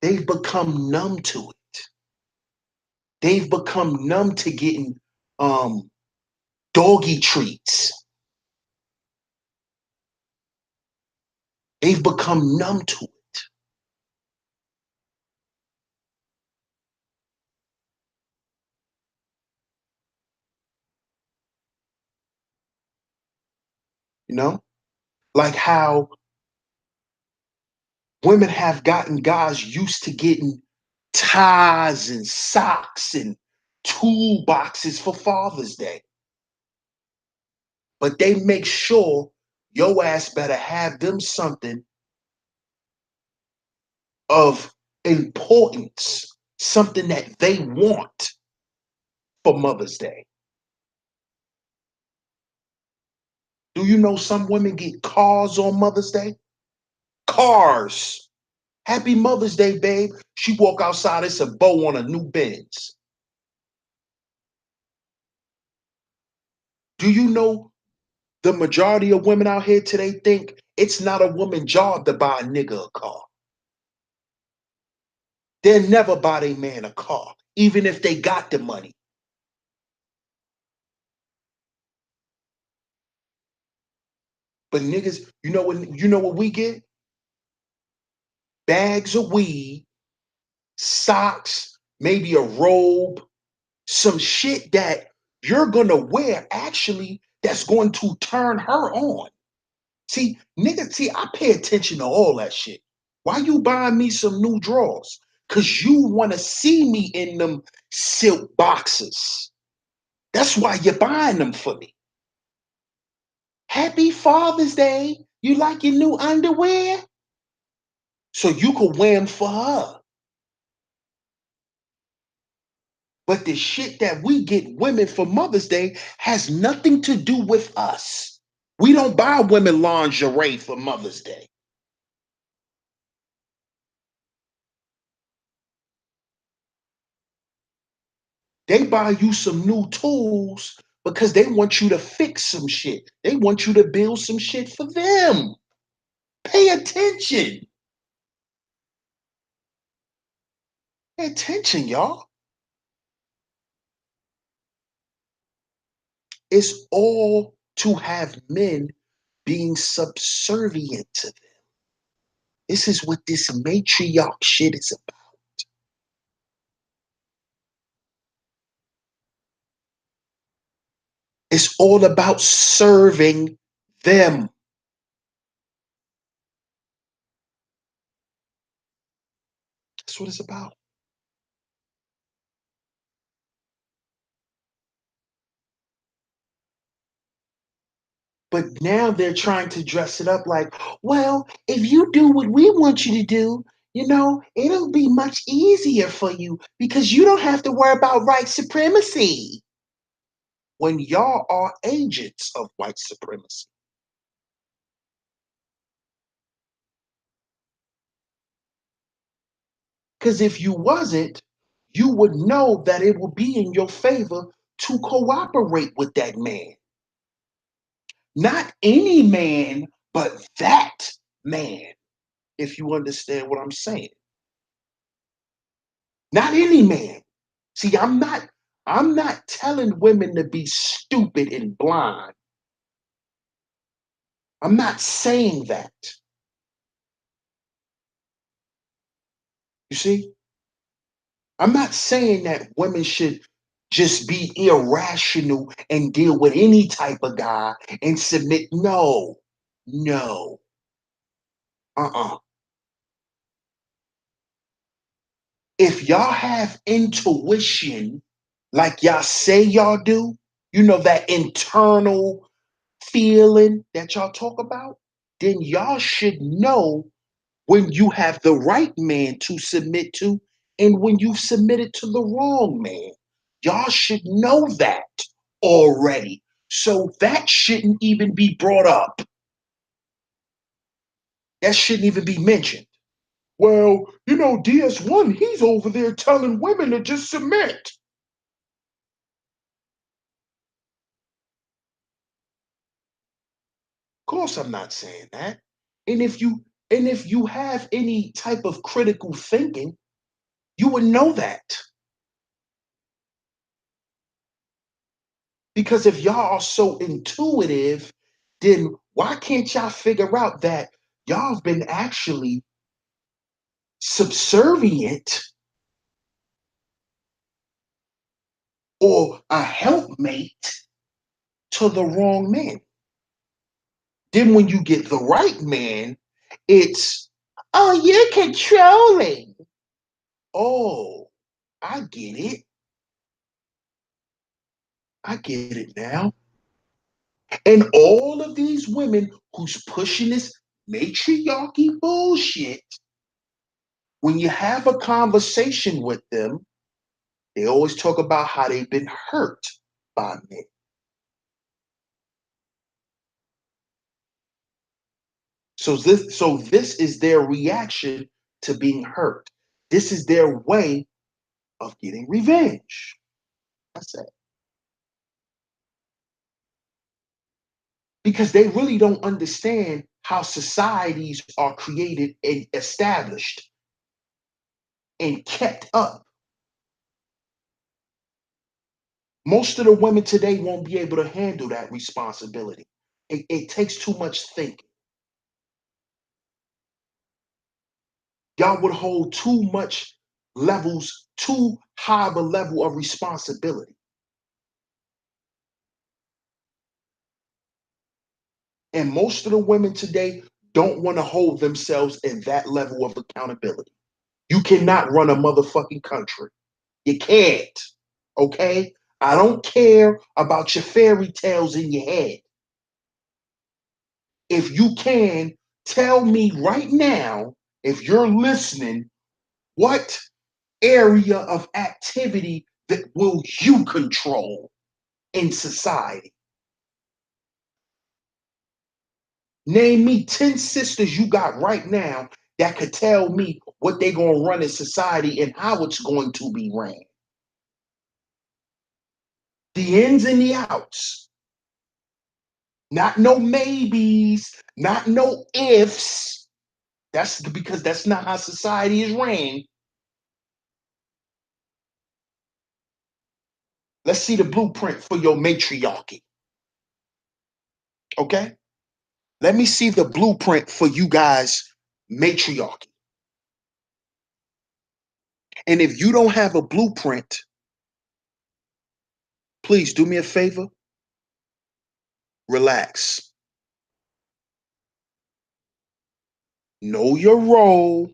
they've become numb to it. They've become numb to getting doggy treats. They've become numb to it. You know? Like how women have gotten guys used to getting ties and socks and toolboxes for Father's Day. But they make sure your ass better have them something of importance, something that they want for Mother's Day. Do you know some women get cars on Mother's Day? Cars. Happy Mother's Day, babe. She walk outside, it's a bow on a new Benz. Do you know the majority of women out here today think it's not a woman's job to buy a nigga a car? They'll never buy their man a car, even if they got the money. But niggas, you know what we get? Bags of weed, socks, maybe a robe, some shit that you're gonna wear actually that's going to turn her on. See, nigga, I pay attention to all that shit. Why you buying me some new drawers? Cause you wanna see me in them silk boxes. That's why you're buying them for me. Happy Father's Day. You like your new underwear? So you can wear them for her. But the shit that we get women for Mother's Day has nothing to do with us. We don't buy women lingerie for Mother's Day. They buy you some new tools because they want you to fix some shit. They want you to build some shit for them. Pay attention. Pay attention, y'all. It's all to have men being subservient to them. This is what this matriarch shit is about. It's all about serving them. That's what it's about. But now they're trying to dress it up like, well, if you do what we want you to do, it'll be much easier for you because you don't have to worry about white supremacy. When y'all are agents of white supremacy. Because if you wasn't, you would know that it will be in your favor to cooperate with that man. Not any man, but that man, if you understand what I'm saying. Not any man. See, I'm not telling women to be stupid and blind. I'm not saying that. You see? I'm not saying that women should just be irrational and deal with any type of guy and submit. No. No. Uh-uh. If y'all have intuition like y'all say y'all do, that internal feeling that y'all talk about, then y'all should know when you have the right man to submit to and when you've submitted to the wrong man. Y'all should know that already. So that shouldn't even be brought up. That shouldn't even be mentioned. Well, DS1, he's over there telling women to just submit. course I'm not saying that. And if you have any type of critical thinking, you would know that. Because if y'all are so intuitive, then why can't y'all figure out that y'all have been actually subservient or a helpmate to the wrong man? Then when you get the right man, it's, oh, you're controlling. Oh, I get it. I get it now. And all of these women who's pushing this matriarchy bullshit, when you have a conversation with them, they always talk about how they've been hurt by men. So this is their reaction to being hurt. This is their way of getting revenge. That's it. Because they really don't understand how societies are created and established and kept up. Most of the women today won't be able to handle that responsibility. It takes too much thinking. Y'all would hold too much levels, too high of a level of responsibility. And most of the women today don't want to hold themselves in that level of accountability. You cannot run a motherfucking country. You can't. Okay? I don't care about your fairy tales in your head. If you can, tell me right now, if you're listening, what area of activity that will you control in society? Name me 10 sisters you got right now that could tell me what they're going to run in society and how it's going to be ran. The ins and the outs. Not no maybes, not no ifs. That's because that's not how society is ran. Let's see the blueprint for your matriarchy. Okay? Let me see the blueprint for you guys' matriarchy. And if you don't have a blueprint, please do me a favor. Relax. Know your role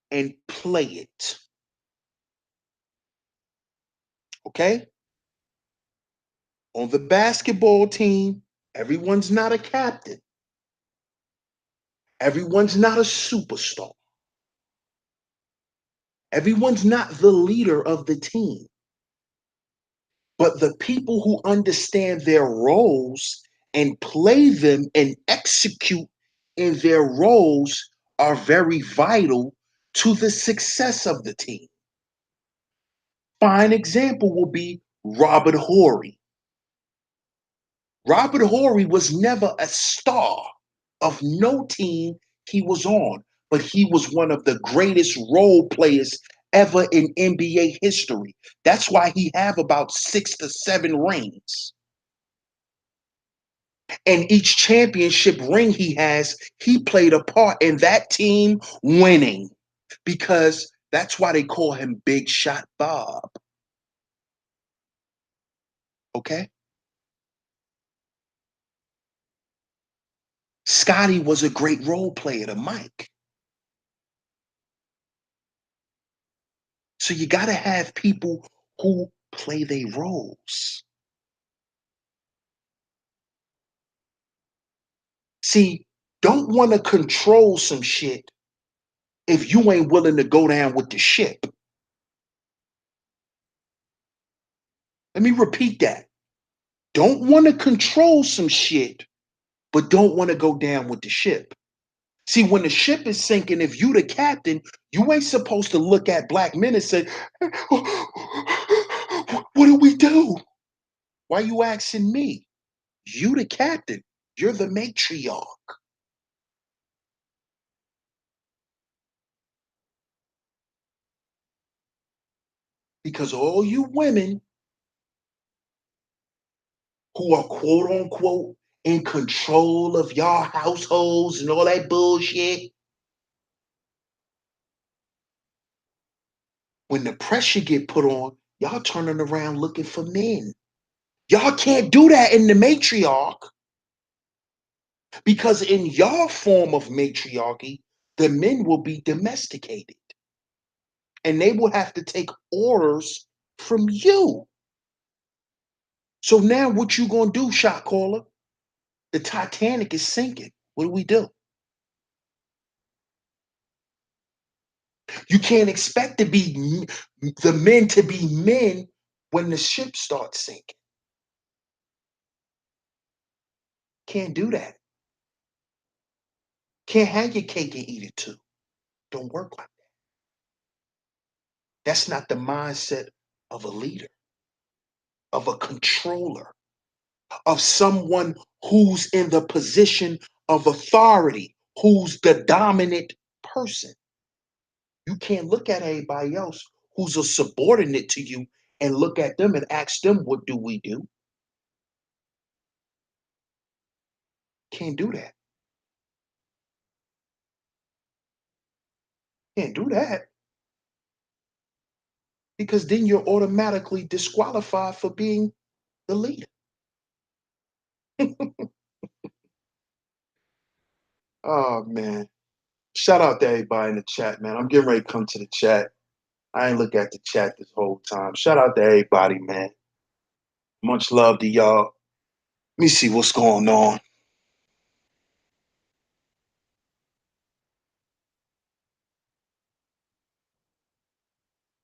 and play it. Okay? On the basketball team, everyone's not a captain. Everyone's not a superstar. Everyone's not the leader of the team. But the people who understand their roles and play them and execute in their roles are very vital to the success of the team. Fine example will be Robert Horry. Robert Horry was never a star of no team he was on, but he was one of the greatest role players ever in NBA history. That's why he have about 6 to 7 rings. And each championship ring he has, he played a part in that team winning, because that's why they call him Big Shot Bob. Okay? Scotty was a great role player to Mike. So you got to have people who play their roles. See, don't want to control some shit if you ain't willing to go down with the ship. Let me repeat that. Don't want to control some shit, but don't want to go down with the ship. See, when the ship is sinking, if you the captain, you ain't supposed to look at black men and say, what do we do? Why you asking me? You the captain. You're the matriarch. Because all you women who are quote unquote in control of y'all households and all that bullshit, when the pressure get put on, y'all turning around looking for men. Y'all can't do that in the matriarch because in your form of matriarchy, the men will be domesticated and they will have to take orders from you. So now what you gonna do, shot caller? The Titanic is sinking. What do we do? You can't expect the men to be men when the ship starts sinking. Can't do that. Can't have your cake and eat it too. Don't work like that. That's not the mindset of a leader, of a controller, of someone who's in the position of authority, who's the dominant person. You can't look at everybody else who's a subordinate to you and look at them and ask them, what do we do? Can't do that. Can't do that. Because then you're automatically disqualified for being the leader. Oh man. Shout out to everybody in the chat, man. I'm getting ready to come to the chat. I ain't look at the chat this whole time. Shout out to everybody, man. Much love to y'all. Let me see what's going on.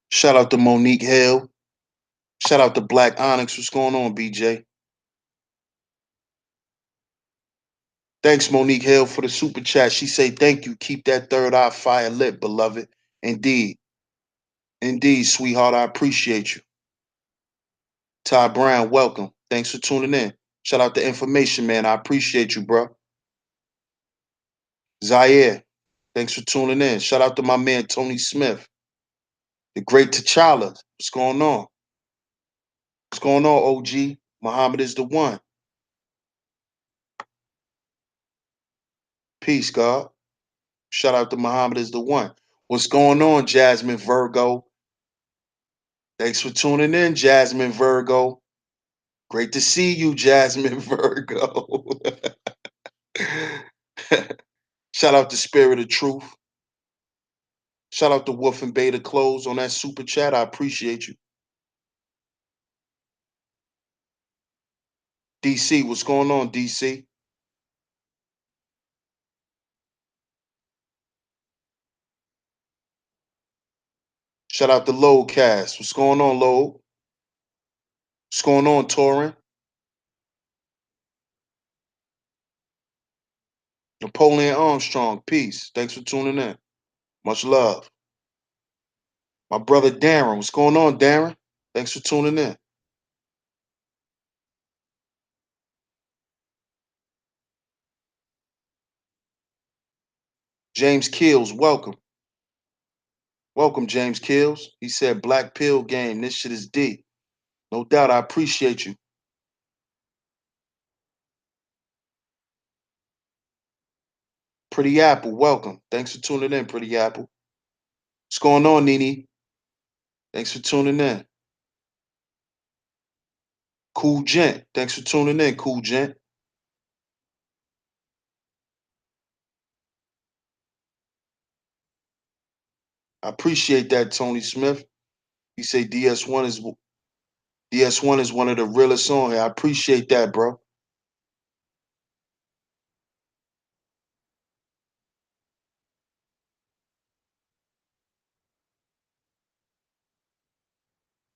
Shout out to Monique Hill. Shout out to Black Onyx. What's going on, BJ? Thanks, Monique Hill, for the super chat. She say, thank you. Keep that third eye fire lit, beloved. Indeed. Indeed, sweetheart. I appreciate you. Ty Brown, welcome. Thanks for tuning in. Shout out to Information Man. I appreciate you, bro. Zaire, thanks for tuning in. Shout out to my man, Tony Smith. The great T'Challa. What's going on? What's going on, OG? Muhammad is the one. Peace, God. Shout out to Muhammad is the one. What's going on, Jasmine Virgo? Thanks for tuning in, Jasmine Virgo. Great to see you, Jasmine Virgo. Shout out to Spirit of Truth. Shout out to Wolf and Beta Clothes on that super chat. I appreciate you. DC, what's going on, DC? Shout out to Lowcast. What's going on, Low? What's going on, Torin? Napoleon Armstrong, peace. Thanks for tuning in. Much love. My brother Darren, what's going on, Darren? Thanks for tuning in. James Kills, welcome. Welcome, James Kills. He said, Black Pill game. This shit is deep. No doubt. I appreciate you. Pretty Apple, welcome. Thanks for tuning in, Pretty Apple. What's going on, Nene? Thanks for tuning in. Cool Gent. Thanks for tuning in, Cool Gent. I appreciate that, Tony Smith. He say DS1 is one of the realest on here. I appreciate that, bro.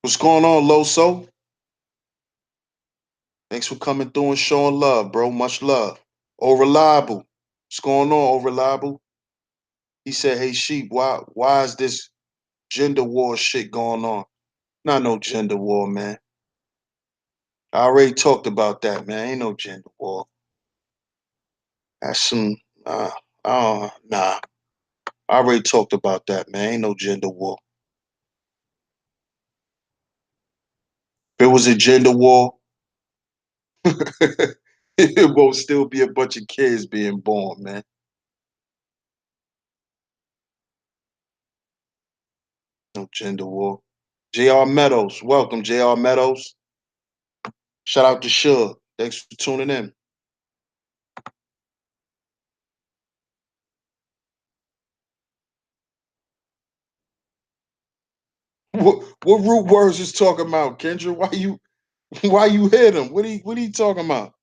What's going on, Loso? Thanks for coming through and showing love, bro. Much love. Oh, Reliable. What's going on, Oh, Reliable? He said, hey, Sheep, why is this gender war shit going on? Not no gender war, man. I already talked about that, man. Ain't no gender war. That's some uh nah. I already talked about that, man. Ain't no gender war. If it was a gender war, it won't still be a bunch of kids being born, man. No gender war. JR Meadows, welcome, JR Meadows. Shout out to Suge. Thanks for tuning in. What root words is talking about, Kendra? Why you hit him? What he talking about?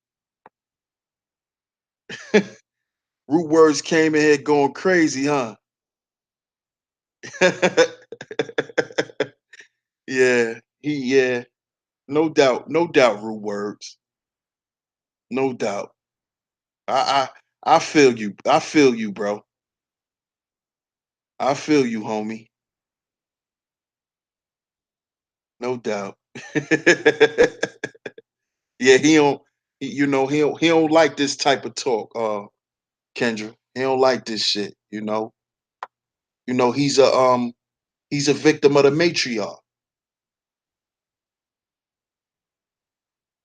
Root words came in here going crazy, huh? Yeah, no doubt, no doubt, root words, no doubt. I feel you. I feel you, bro. I feel you, homie. No doubt. Yeah, he don't. He don't like this type of talk, Kendra. He don't like this shit. He's a victim of the matriarch.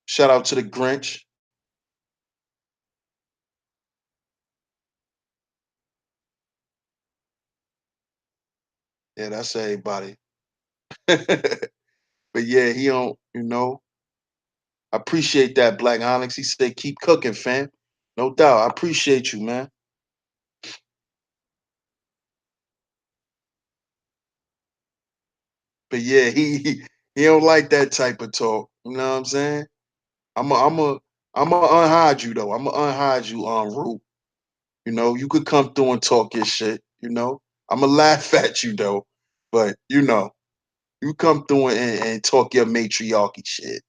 Shout out to the Grinch. Yeah, that's everybody. But yeah, he don't. I appreciate that, Black Onyx. He said, "Keep cooking, fam." No doubt. I appreciate you, man. But yeah, he don't like that type of talk. You know what I'm saying? I'm a unhide you though. I'm a unhide you on Rue. You could come through and talk your shit. I'm gonna laugh at you though, but you come through and talk your matriarchy shit.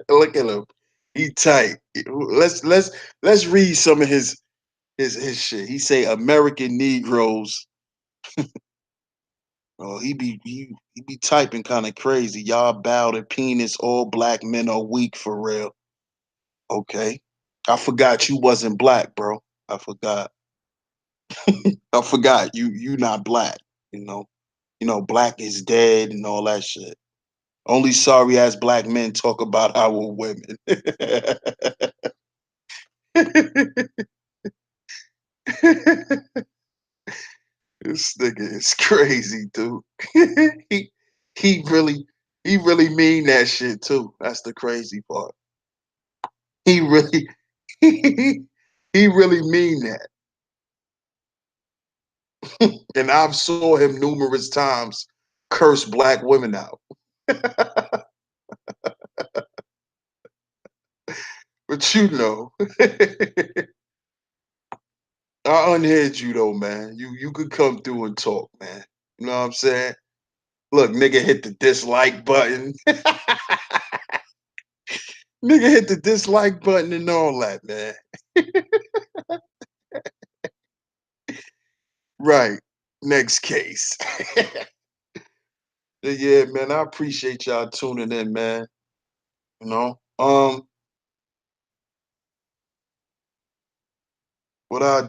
Look at him. He tight. Let's read some of his shit. He say American Negroes. Oh, he be typing kind of crazy. Y'all bow to penis. All black men are weak for real. Okay. I forgot you wasn't black, bro. I forgot. I forgot you not black. You know. Black is dead and all that shit. Only sorry ass black men talk about our women. This nigga is crazy, dude. he he really he really mean that shit too. That's the crazy part. He really he really mean that. And I've saw him numerous times curse black women out. But I unhid you though, man. You could come through and talk, man. You know what I'm saying? Look, nigga hit the dislike button. Nigga hit the dislike button and all that, man. Right. Next case. Yeah, man. I appreciate y'all tuning in, man. You know. What I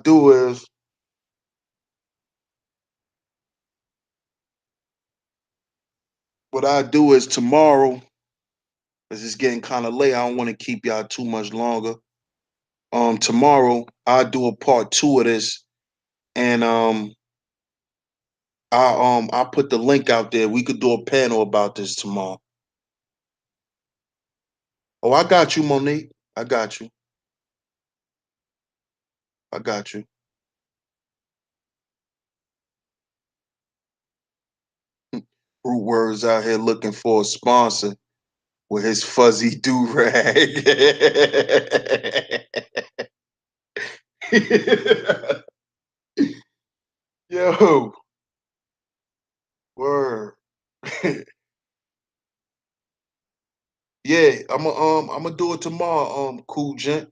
do is tomorrow, because it's getting kind of late. I don't want to keep y'all too much longer. Tomorrow I'll do a part two of this, and I'll put the link out there. We could do a panel about this tomorrow. Oh, I got you, Monique. I got you. I got you. Root words out here looking for a sponsor with his fuzzy do rag. Yo, word. Yeah, I'm gonna do it tomorrow. Cool gent.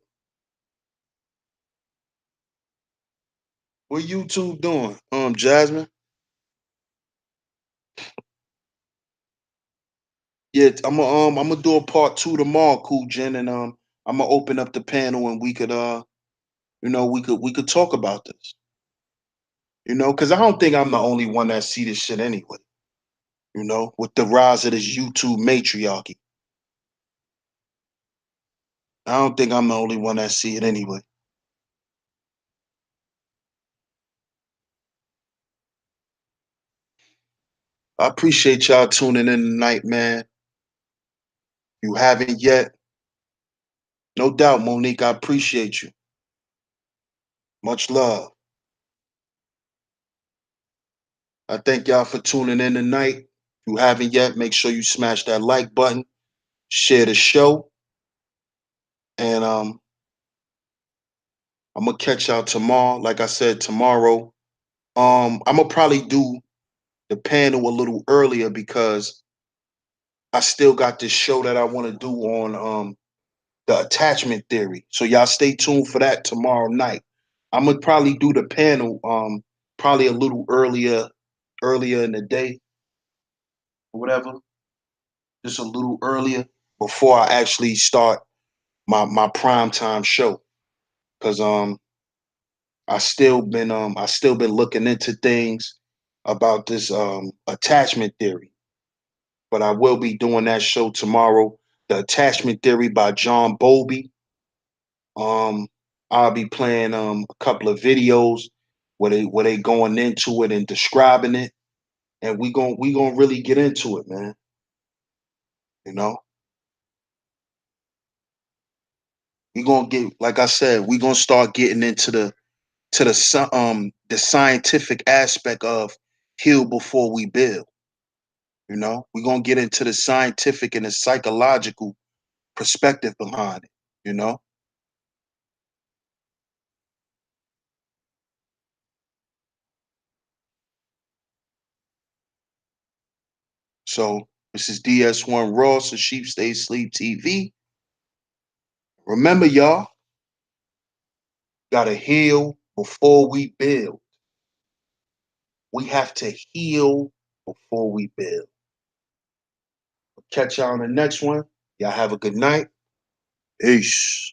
What YouTube doing? Jasmine. Yeah, I'm gonna do a part two tomorrow, cool gent, and I'm gonna open up the panel and we could we could talk about this. Because I don't think I'm the only one that see this shit anyway. With the rise of this YouTube matriarchy. I don't think I'm the only one that see it anyway. I appreciate y'all tuning in tonight, man. If you haven't yet, no doubt, Monique, I appreciate you. Much love. I thank y'all for tuning in tonight. If you haven't yet, make sure you smash that like button, share the show, and I'm gonna catch y'all tomorrow. Like I said, tomorrow, I'm gonna probably do the panel a little earlier because I still got this show that I want to do on the attachment theory. So y'all stay tuned for that tomorrow night. I'm gonna probably do the panel probably a little earlier in the day or whatever, just a little earlier before I actually start my prime time show. Cause I still been looking into things about this attachment theory. But I will be doing that show tomorrow. The Attachment Theory by John Bowlby. Um, I'll be playing a couple of videos where they going into it and describing it, and we gonna really get into it, man. You know, we gonna get like I said, we gonna start getting into the scientific aspect of heal before we build. We're gonna get into the scientific and the psychological perspective behind it. You know, so this is DS1 Ross and Sheep Stay Sleep TV. Remember, y'all, gotta heal before we build. We have to heal before we build. Catch y'all on the next one. Y'all have a good night. Peace.